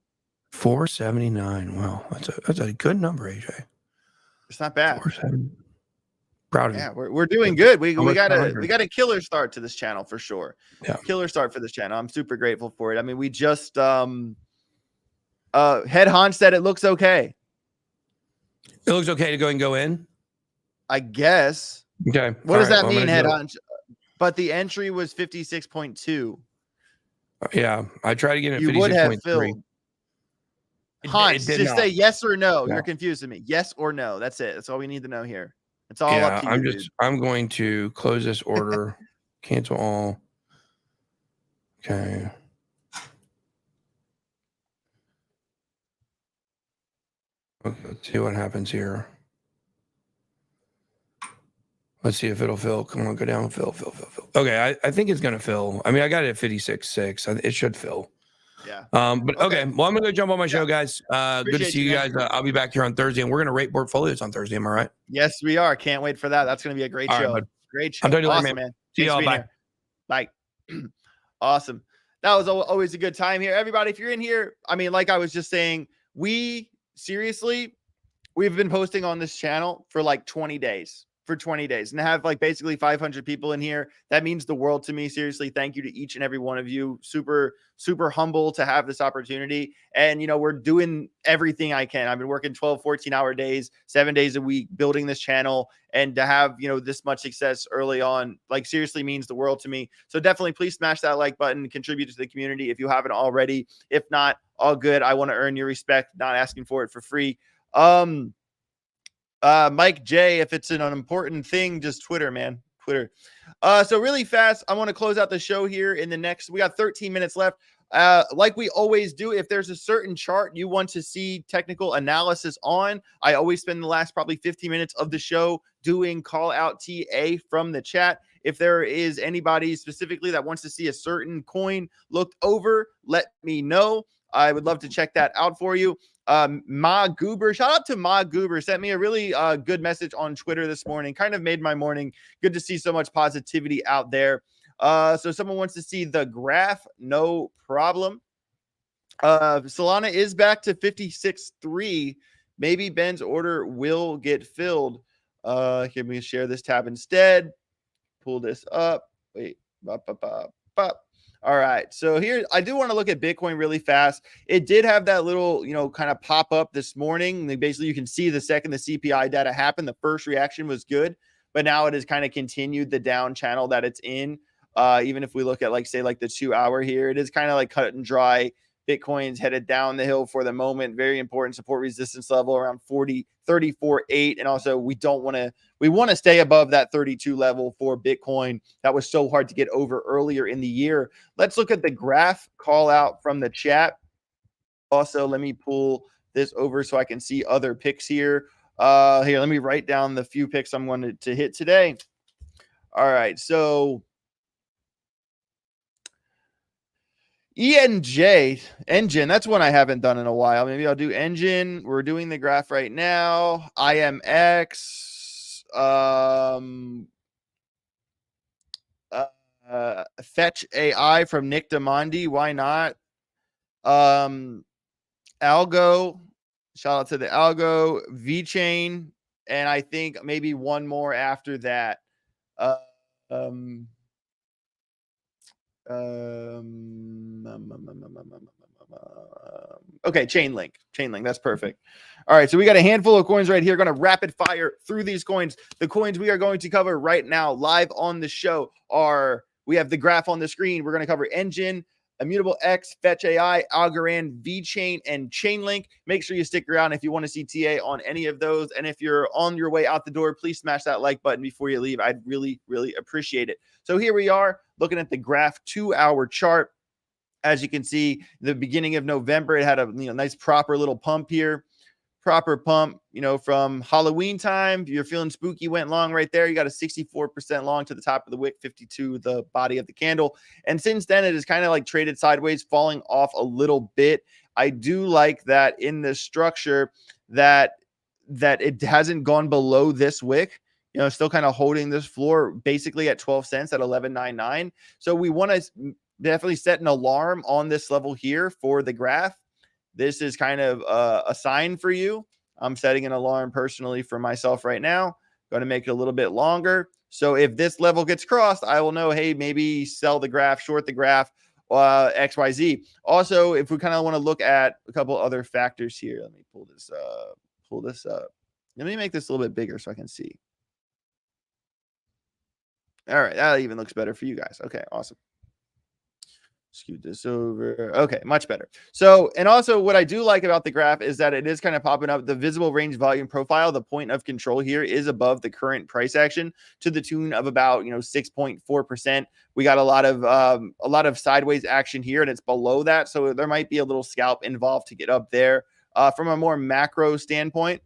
479. Wow, that's a good number, AJ.
It's not bad.
Proud of you.
Yeah, we're doing good. We got a killer start to this channel for sure.
Yeah,
killer start for this channel. I'm super grateful for it. I mean, we just Head Han said it looks okay.
It looks okay to go in,
I guess.
Okay.
What does that mean, Head Han? But the entry was 56.2.
Yeah, I tried to get it.
You would have filled. Hans, just say yes or no. Yeah. You're confusing me. Yes or no. That's it. That's all we need to know here. It's all up to you.
I'm going to close this order, cancel all. Okay. Let's see what happens here. Let's see if it'll fill. Come on, go down. Fill. Okay, I think it's going to fill. I mean, I got it at 56.6. It should fill.
Yeah.
But okay. Well, I'm going to jump on my show, guys. Good to see you guys. I'll be back here on Thursday, and we're going to rate portfolios on Thursday. Am I right?
Yes, we are. Can't wait for that. That's going to be a great show.
Right,
great show.
I'll talk to you
awesome,
later, man.
See
y'all. Bye.
Bye. Awesome. That was always a good time here. Everybody, if you're in here, I mean, like I was just saying, we've been posting on this channel for like 20 days. And have like basically 500 people in here. That means the world to me. Seriously, thank you to each and every one of you. Super, super humble to have this opportunity. And, we're doing everything I can. I've been working 12, 14-hour days, 7 days a week, building this channel. And to have, this much success early on, like seriously means the world to me. So definitely please smash that like button, contribute to the community if you haven't already. If not, all good. I want to earn your respect, not asking for it for free. Mike J, if it's an important thing, just Twitter, man. Twitter. So really fast, I want to close out the show here we got 13 minutes left. Like we always do, if there's a certain chart you want to see technical analysis on, I always spend the last probably 15 minutes of the show doing call out TA from the chat. If there is anybody specifically that wants to see a certain coin looked over, let me know. I would love to check that out for you. Ma Goober, shout out to Ma Goober, sent me a really good message on Twitter this morning. Kind of made my morning. Good to see so much positivity out there. So someone wants to see the graph. No problem. Solana is back to 56.3. Maybe Ben's order will get filled. Here, we share this tab instead. Pull this up. Wait. All right. So here, I do want to look at Bitcoin really fast. It did have that little, kind of pop up this morning. Basically, you can see the second the CPI data happened, the first reaction was good, but now it has kind of continued the down channel that it's in. Even if we look at say the 2 hour here, it is kind of like cut and dry. Bitcoin's headed down the hill for the moment. Very important support resistance level around 34.8. And also we want to stay above that 32 level for Bitcoin. That was so hard to get over earlier in the year. Let's look at the graph call out from the chat. Also, let me pull this over so I can see other picks here. Here, let me write down the few picks I'm going to hit today. All right. So Engine, that's one I haven't done in a while. Maybe I'll do Engine. We're doing the graph right now. IMX, Fetch AI from Nick Demondi. Why not? Algo, shout out to the Algo, VeChain, and I think maybe one more after that. Okay, Chainlink. That's perfect. All right, so we got a handful of coins right here. Going to rapid fire through these coins. The coins we are going to cover right now live on the show are, we have the graph on the screen. We're going to cover Engine, Immutable X, Fetch AI, Algorand, VeChain, and Chainlink. Make sure you stick around if you want to see TA on any of those. And if you're on your way out the door, please smash that like button before you leave. I'd really, really appreciate it. So here we are looking at the graph 2 hour chart. As you can see, the beginning of November, it had a nice proper little pump here. Proper pump, from Halloween time. If you're feeling spooky, went long right there. You got a 64% long to the top of the wick, 52 the body of the candle. And since then, it has kind of traded sideways, falling off a little bit. I do like that in the structure that it hasn't gone below this wick. Still kind of holding this floor basically at 12 cents at 11.99. So we want to definitely set an alarm on this level here for the graph. This is kind of a sign for you. I'm setting an alarm personally for myself right now. Going to make it a little bit longer. So if this level gets crossed, I will know, hey, maybe sell the graph, short the graph, XYZ. Also, if we kind of want to look at a couple other factors here, let me pull this up. Let me make this a little bit bigger so I can see. All right, that even looks better for you guys. Okay, awesome. Scoot this over. Okay, much better. So, and also what I do like about the graph is that it is kind of popping up the visible range volume profile. The point of control here is above the current price action to the tune of about 6.4%. We got a lot of sideways action here, and it's below that, so there might be a little scalp involved to get up there. From a more macro standpoint,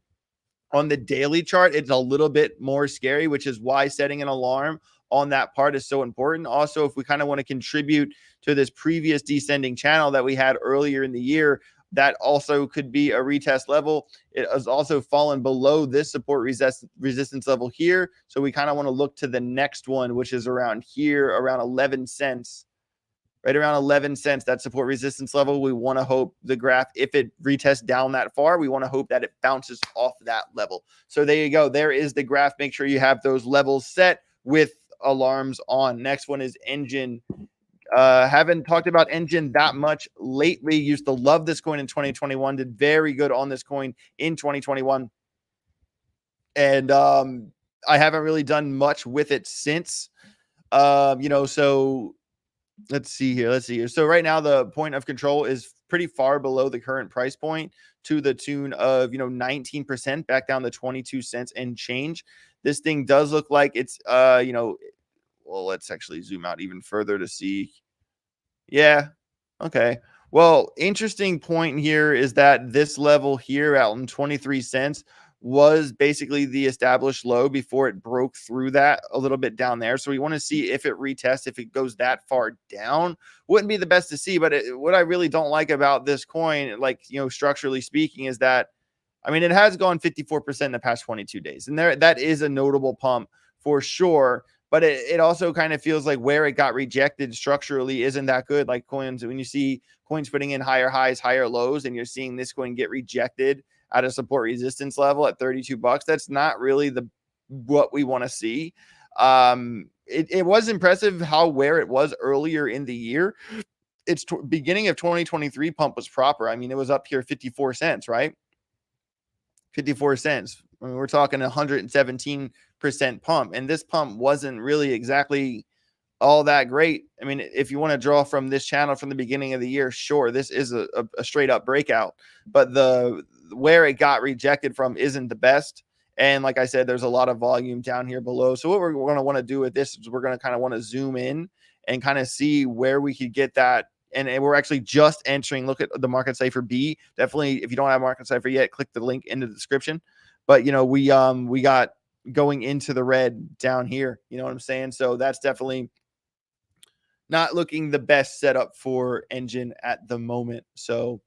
on the daily chart, it's a little bit more scary, which is why setting an alarm on that part is so important. Also, if we kind of want to contribute to this previous descending channel that we had earlier in the year, that also could be a retest level. It has also fallen below this support resistance level here. So we kind of want to look to the next one, which is around here, around 11 cents. Right around 11 cents, that support resistance level. We want to hope the graph, if it retests down that far, we want to hope that it bounces off that level. So there you go. There is the graph. Make sure you have those levels set with alarms on. Next one is Engine. Haven't talked about Engine that much lately. Used to love this coin in 2021. Did very good on this coin in 2021. And I haven't really done much with it since. So let's see here. So right now the point of control is pretty far below the current price point to the tune of 19%, back down to 22 cents and change. This thing does look like it's well, let's actually zoom out even further to see. Yeah. Okay. Well, interesting point here is that this level here out in 23 cents was basically the established low before it broke through that a little bit down there. So we want to see if it retests, if it goes that far down. Wouldn't be the best to see, but what I really don't like about this coin, structurally speaking, is that, it has gone 54% in the past 22 days. And that is a notable pump for sure. But it also kind of feels like where it got rejected structurally isn't that good. Like coins, when you see coins putting in higher highs, higher lows, and you're seeing this coin get rejected at a support resistance level at $32, that's not really what we want to see. it was impressive where it was earlier in the year. Its beginning of 2023 pump was proper. I mean, it was up here 54 cents, right? 54 cents. I mean, we're talking 117% pump, and this pump wasn't really exactly all that great. I mean, if you want to draw from this channel from the beginning of the year, sure, this is a straight up breakout, but the where it got rejected from isn't the best. And like I said, there's a lot of volume down here below. So what we're going to want to do with this is we're going to kind of want to zoom in and kind of see where we could get that. And we're actually just entering. Look at the market cipher B. Definitely, if you don't have market cipher yet, click the link in the description. But we got going into the red down here. You know what I'm saying? So that's definitely not looking the best setup for Engine at the moment. So,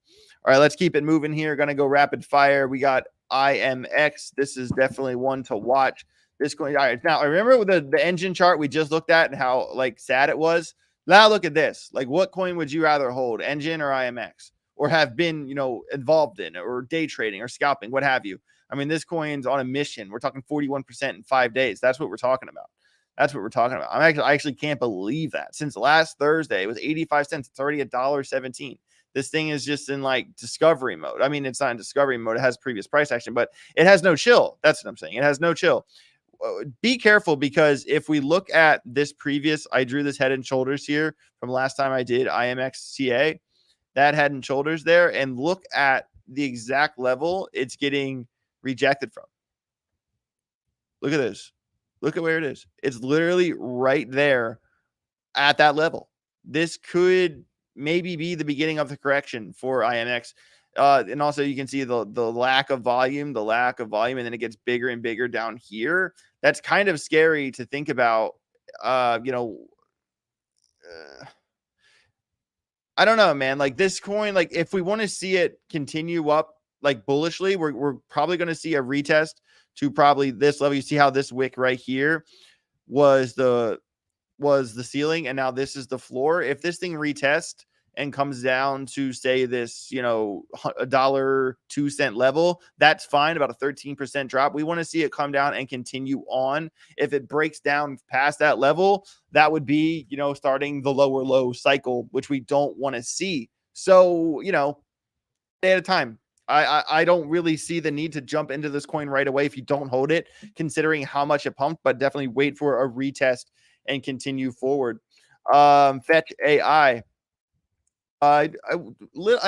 all right, let's keep it moving here. Going to go rapid fire. We got IMX. This is definitely one to watch. This going. All right, now I remember the Engine chart we just looked at and how like sad it was. Now look at this. Like, what coin would you rather hold, Engine or IMX, or have been involved in, or day trading or scalping, what have you? I mean, this coin's on a mission. We're talking 41% in 5 days. That's what we're talking about. That's what we're talking about. I actually can't believe that. Since last Thursday, it was 85 cents. It's already $1.17. This thing is just in like discovery mode. I mean, it's not in discovery mode. It has previous price action, but it has no chill. That's what I'm saying. It has no chill. Be careful, because if we look at this previous, I drew this head and shoulders here from last time I did IMXCA, that head and shoulders there, and look at the exact level it's getting rejected from. Look at this. Look at where it is. It's literally right there at that level. This could maybe be the beginning of the correction for IMX. And also you can see the lack of volume, and then it gets bigger and bigger down here. That's kind of scary to think about. I don't know, man. Like this coin, like if we want to see it continue up like bullishly, we're probably going to see a retest to probably this level. You see how this wick right here was the ceiling, and now this is the floor. If this thing retests and comes down to say this, $1.02 level, that's fine. About a 13% drop. We want to see it come down and continue on. If it breaks down past that level, that would be, starting the lower low cycle, which we don't want to see. So, day at a time. I don't really see the need to jump into this coin right away if you don't hold it, considering how much it pumped, but definitely wait for a retest and continue forward. Fetch AI. I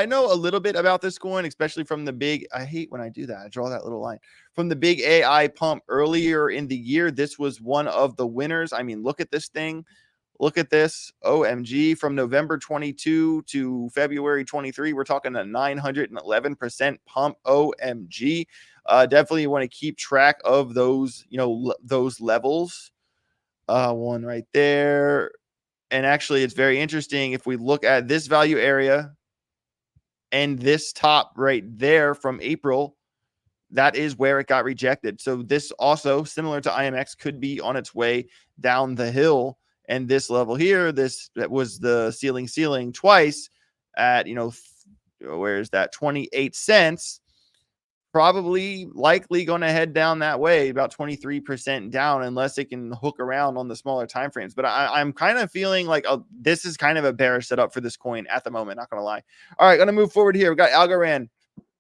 know a little bit about this coin, especially from the big, I hate when I do that. I draw that little line from the big AI pump earlier in the year. This was one of the winners. I mean, look at this thing. Look at this. OMG. From November 22 to February 23, we're talking a 911% pump. OMG. Definitely want to keep track of those, those levels. One right there. And actually, it's very interesting if we look at this value area and this top right there from April, that is where it got rejected. So this also, similar to IMX, could be on its way down the hill. And this level here, that was the ceiling twice at, where's that? 28 cents. Probably likely going to head down that way, about 23% down, unless it can hook around on the smaller time frames. But I'm kind of feeling like this is kind of a bearish setup for this coin at the moment, not going to lie. All right, going to move forward here. We got Algorand,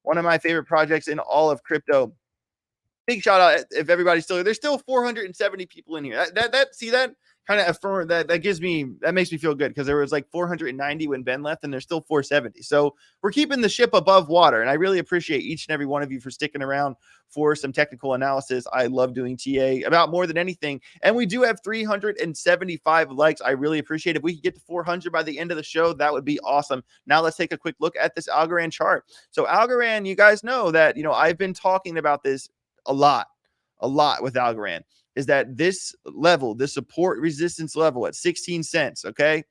one of my favorite projects in all of crypto. Big shout out if everybody's still here. There's still 470 people in here. See that kind of affirm that makes me feel good, because there was like 490 when Ben left, and there's still 470. So we're keeping the ship above water, and I really appreciate each and every one of you for sticking around for some technical analysis. I love doing TA about more than anything, and we do have 375 likes. I really appreciate it. If we could get to 400 by the end of the show, that would be awesome. Now let's take a quick look at this Algorand chart. So Algorand, you guys know that I've been talking about this a lot with Algorand, is that this level, this support resistance level at 16 cents, okay?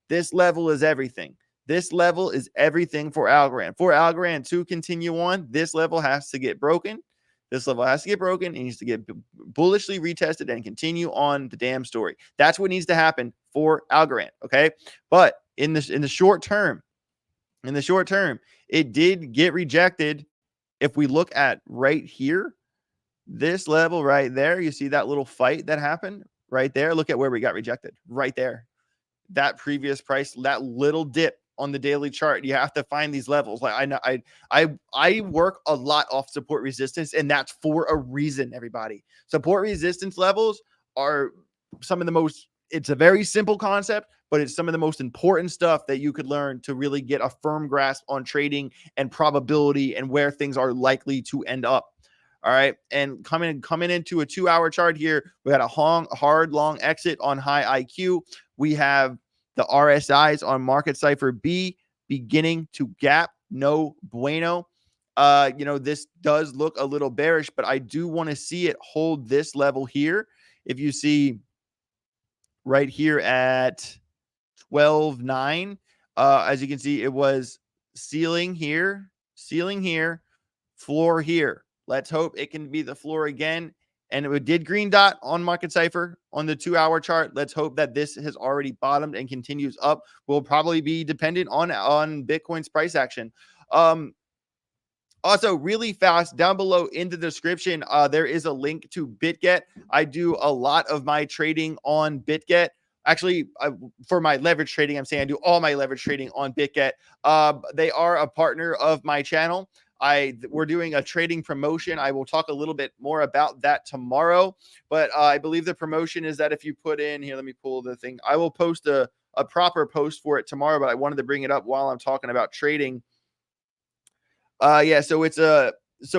This level is everything. This level is everything for Algorand. For Algorand to continue on, this level has to get broken. This level has to get broken. It needs to get bullishly retested and continue on the damn story. That's what needs to happen for Algorand, okay? But in the short term, it did get rejected. If we look at right here, this level right there, you see that little fight that happened right there. Look at where we got rejected right there. That previous price, that little dip on the daily chart. You have to find these levels. Like I know I work a lot off support resistance, and that's for a reason, everybody. Support resistance levels are some of the most, it's a very simple concept, but it's some of the most important stuff that you could learn to really get a firm grasp on trading and probability and where things are likely to end up. All right. And coming into a 2-hour chart here, we got a hard long exit on high IQ. We have the RSIs on Market Cipher B beginning to gap. No bueno. This does look a little bearish, but I do want to see it hold this level here. If you see right here at 12.9, as you can see, it was ceiling here, floor here. Let's hope it can be the floor again. And it did green dot on Market Cipher on the 2-hour chart. Let's hope that this has already bottomed and continues up. Will probably be dependent on Bitcoin's price action. Also, really fast, down below in the description, there is a link to Bitget. I do a lot of my trading on Bitget. Actually, for my leverage trading, I'm saying I do all my leverage trading on Bitget. They are a partner of my channel. We're doing a trading promotion. I will talk a little bit more about that tomorrow. But I believe the promotion is that if you put in here, let me pull the thing. I will post a proper post for it tomorrow, but I wanted to bring it up while I'm talking about trading. So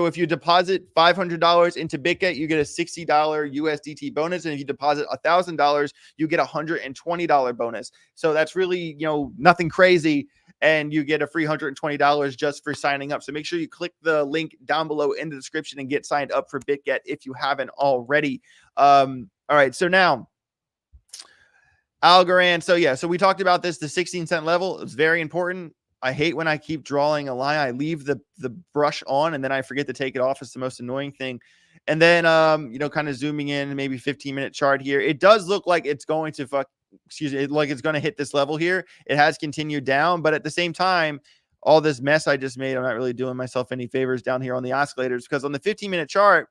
if you deposit $500 into Bitget, you get a $60 USDT bonus. And if you deposit $1,000, you get a $120 bonus. So that's really, nothing crazy. And you get a free $120 just for signing up. So make sure you click the link down below in the description and get signed up for Bitget if you haven't already. All right. So now, Algorand. So we talked about this, the 16-cent level. It's very important. I hate when I keep drawing a line. I leave the brush on and then I forget to take it off. It's the most annoying thing. And then, kind of zooming in, maybe 15-minute chart here. It does look like it's going to like it's going to hit this level here. It has continued down, but at the same time, all this mess I just made, I'm not really doing myself any favors down here on the oscillators, because on the 15-minute chart,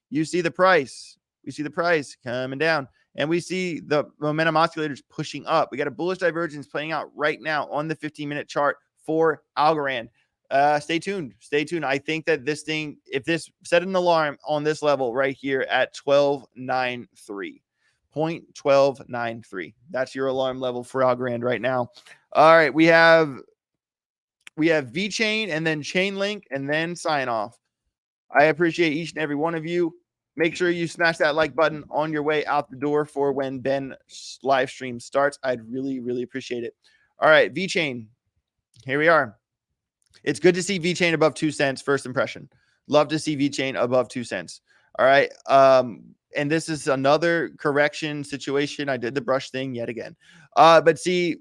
you see the price. We see the price coming down. And we see the momentum oscillators pushing up. We got a bullish divergence playing out right now on the 15-minute chart for Algorand. Stay tuned. I think that this thing, if this set an alarm on this level right here at 12.93, 0.1293. That's your alarm level for Algorand right now. All right, we have VeChain and then Chainlink and then sign off. I appreciate each and every one of you. Make sure you smash that like button on your way out the door for when Ben's live stream starts. I'd really, really appreciate it. All right, VeChain. Here we are. It's good to see VeChain above 2 cents. First impression. Love to see VeChain above 2 cents. All right. And this is another correction situation. I did the brush thing yet again. But see,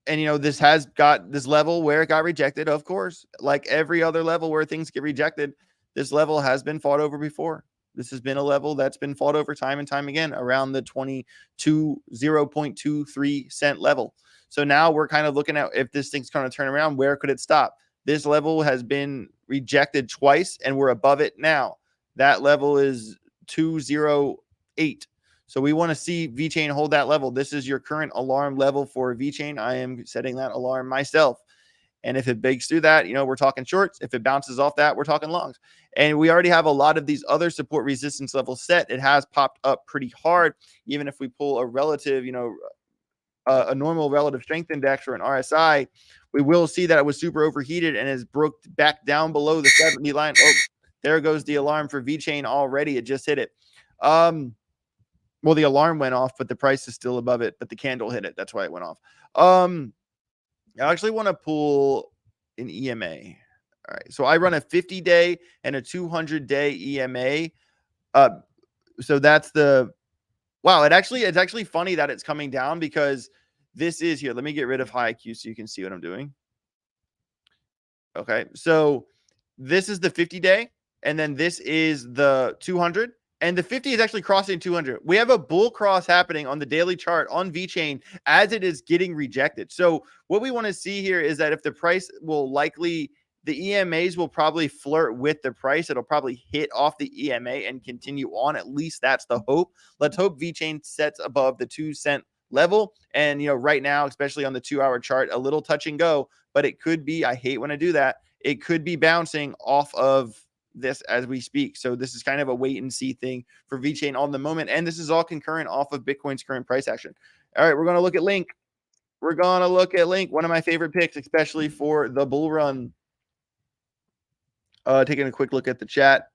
and this has got this level where it got rejected, of course. Like every other level where things get rejected, this level has been fought over before. This has been a level that's been fought over time and time again around the 0.23 cent level. So now we're kind of looking at, if this thing's going to turn around, where could it stop? This level has been rejected twice and we're above it now. That level is 208. So we want to see VeChain hold that level. This is your current alarm level for VeChain. I am setting that alarm myself. And if it breaks through that, we're talking shorts. If it bounces off that, we're talking longs. And we already have a lot of these other support resistance levels set. It has popped up pretty hard. Even if we pull a relative, a normal relative strength index or an RSI, we will see that it was super overheated and has broke back down below the 70 line. Oh, there goes the alarm for VeChain already. It just hit it. Well, the alarm went off, but the price is still above it, but the candle hit it. That's why it went off. I actually want to pull an EMA. All right. So I run a 50-day and a 200-day EMA. So that's wow. It's actually funny that it's coming down, because this is here. Let me get rid of high IQ so you can see what I'm doing. Okay. So this is the 50-day, and then this is the 200. And the 50 is actually crossing 200. We have a bull cross happening on the daily chart on VeChain as it is getting rejected. So what we want to see here is that if the price will likely The EMAs will probably flirt with the price. It'll probably hit off the EMA and continue on. At least that's the hope. Let's hope VeChain sets above the 2 cent level. And, right now, especially on the 2-hour chart, a little touch and go, but it could be, I hate when I do that, it could be bouncing off of this as we speak. So this is kind of a wait and see thing for VeChain on the moment. And this is all concurrent off of Bitcoin's current price action. All right, we're going to look at Link. One of my favorite picks, especially for the bull run. Taking a quick look at the chat.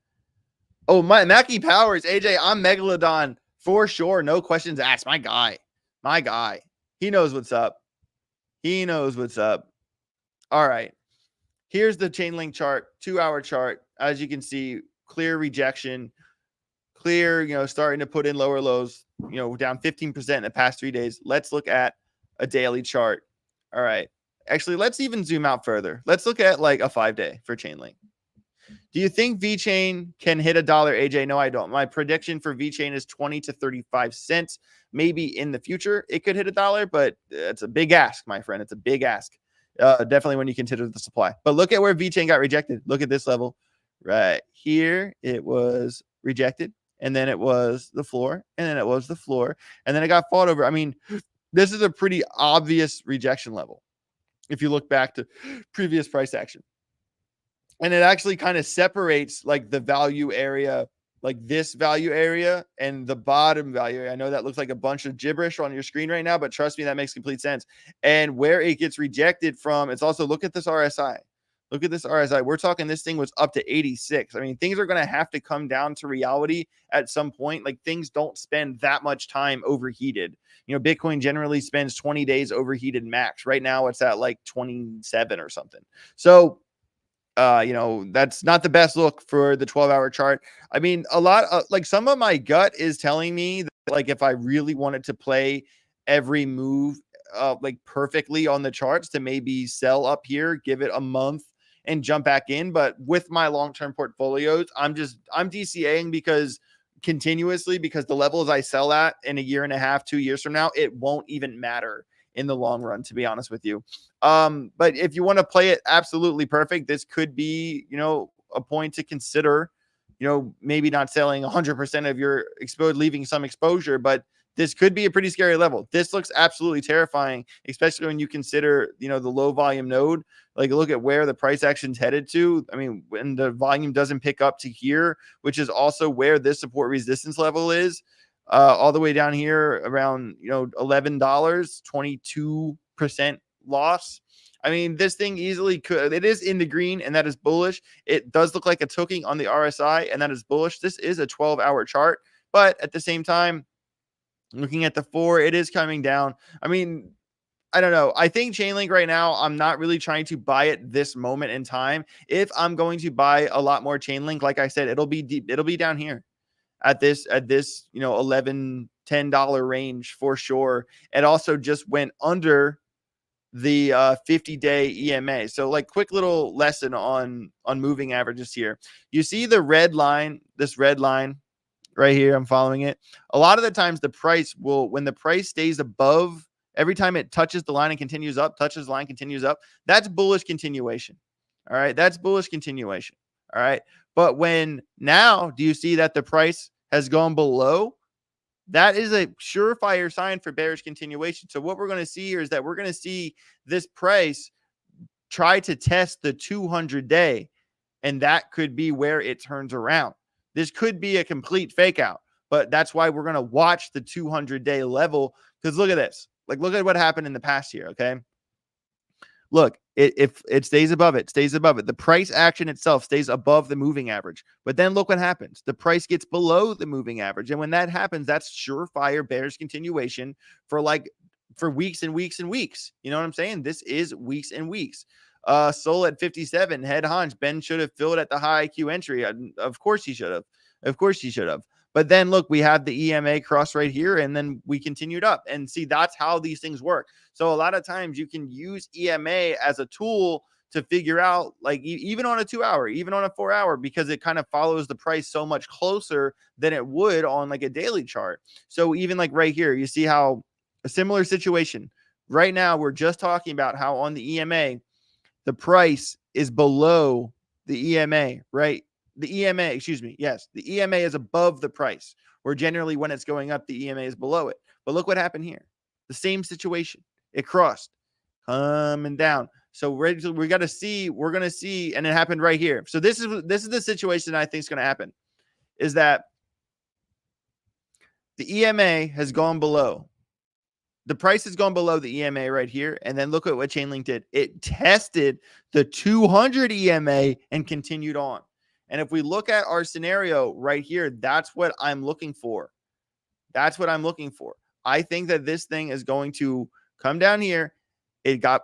Oh, Mackie Powers, AJ, I'm Megalodon for sure. No questions asked. My guy. He knows what's up. All right. Here's the Chainlink chart, 2-hour chart. As you can see, clear rejection, starting to put in lower lows, down 15% in the past 3 days. Let's look at a daily chart. All right. Actually, let's even zoom out further. Let's look at like a 5-day for Chainlink. Do you think VeChain can hit $1, AJ? No, I don't. My prediction for VeChain is 20 to 35 cents. Maybe in the future it could hit $1, but it's a big ask, my friend. It's a big ask. Definitely when you consider the supply. But look at where VeChain got rejected. Look at this level right here. It was rejected, and then it was the floor, and then it was the floor, and then it got fought over. I mean, this is a pretty obvious rejection level if you look back to previous price action. And it actually kind of separates like the value area, like this value area and the bottom value area. I know that looks like a bunch of gibberish on your screen right now, but trust me, that makes complete sense. And where it gets rejected from, it's also, look at this RSI. Look at this RSI. We're talking this thing was up to 86. I mean, things are going to have to come down to reality at some point. Like things don't spend that much time overheated. Bitcoin generally spends 20 days overheated max. Right now it's at like 27 or something. So that's not the best look for the 12-hour chart. I mean, a lot of like some of my gut is telling me that, like, if I really wanted to play every move like perfectly on the charts, to maybe sell up here, give it a month and jump back in. But with my long-term portfolios, I'm DCAing because the levels I sell at in a year and a half, 2 years from now, it won't even matter in the long run, to be honest with you. But if you want to play it absolutely perfect, this could be, a point to consider, maybe not selling 100% of your exposure, leaving some exposure, but this could be a pretty scary level. This looks absolutely terrifying, especially when you consider, the low volume node. Like, look at where the price action's headed to. I mean, when the volume doesn't pick up to here, which is also where this support resistance level is, all the way down here around, $11, 22% loss. I mean, this thing easily could. It is in the green, and that is bullish. It does look like a tooking on the RSI, and that is bullish. This is a 12-hour chart, but at the same time, looking at the 4, it is coming down. I mean, I don't know. I think Chainlink right now, I'm not really trying to buy it this moment in time. If I'm going to buy a lot more Chainlink, like I said, it'll be down here at this $11, $10 range for sure. It also just went under the 50-day EMA. So, like, quick little lesson on moving averages here. You see the red line, this red line right here, I'm following it. A lot of the times the price will, when the price stays above, every time it touches the line and continues up, that's bullish continuation. All right, that's bullish continuation. All right. But when now, do you see that the price has gone below? That is a surefire sign for bearish continuation. So what we're going to see here is that we're going to see this price try to test the 200-day, and that could be where it turns around. This could be a complete fake out, but that's why we're going to watch the 200-day level, because look at this. Like, look at what happened in the past year, okay? Look, if it stays above it, the price action itself stays above the moving average. But then look what happens. The price gets below the moving average. And when that happens, that's surefire bearish continuation for weeks and weeks and weeks. You know what I'm saying? This is weeks and weeks. Sol at 57, head hunch. Ben should have filled at the high IQ entry. Of course he should have. But then look, we have the EMA cross right here, and then we continued up. And see, that's how these things work. So a lot of times you can use EMA as a tool to figure out, like, even on a 2-hour, even on a 4-hour, because it kind of follows the price so much closer than it would on like a daily chart. So even like right here, you see how a similar situation right now, we're just talking about how on the EMA, the price is below the EMA, right? The EMA, excuse me. Yes, the EMA is above the price, where generally when it's going up, the EMA is below it. But look what happened here. The same situation. It crossed, coming down. So we're going to see, and it happened right here. So this is the situation I think is going to happen, is that the EMA has gone below. The price has gone below the EMA right here. And then look at what Chainlink did. It tested the 200 EMA and continued on. And if we look at our scenario right here, that's what I'm looking for. That's what I'm looking for. I think that this thing is going to come down here.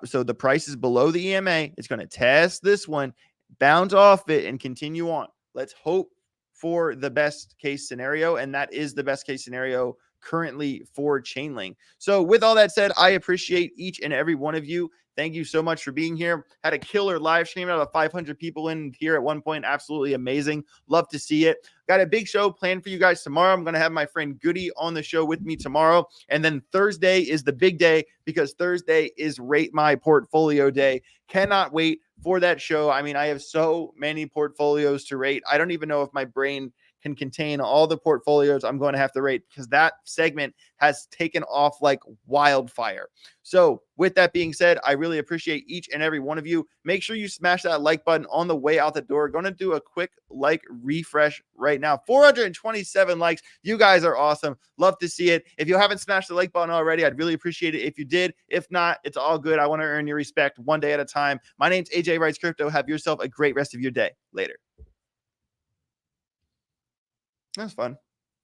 So the price is below the EMA. It's going to test this one, bounce off it, and continue on. Let's hope for the best case scenario. And that is the best case scenario currently for Chainlink. So with all that said, I appreciate each and every one of you. Thank you so much for being here. Had a killer live stream. Out of 500 people in here at one point. Absolutely amazing. Love to see it. Got a big show planned for you guys tomorrow. I'm going to have my friend Goody on the show with me tomorrow. And then Thursday is the big day, because Thursday is Rate My Portfolio Day. Cannot wait for that show. I mean, I have so many portfolios to rate. I don't even know if my brain can contain all the portfolios I'm going to have to rate, because that segment has taken off like wildfire. So with that being said, I really appreciate each and every one of you. Make sure you smash that like button on the way out the door. Going to do a quick like refresh right now. 427 likes. You guys are awesome. Love to see it. If you haven't smashed the like button already, I'd really appreciate it if you did. If not, it's all good. I want to earn your respect one day at a time. My name's AJ Writes Crypto. Have yourself a great rest of your day. Later. That's fun.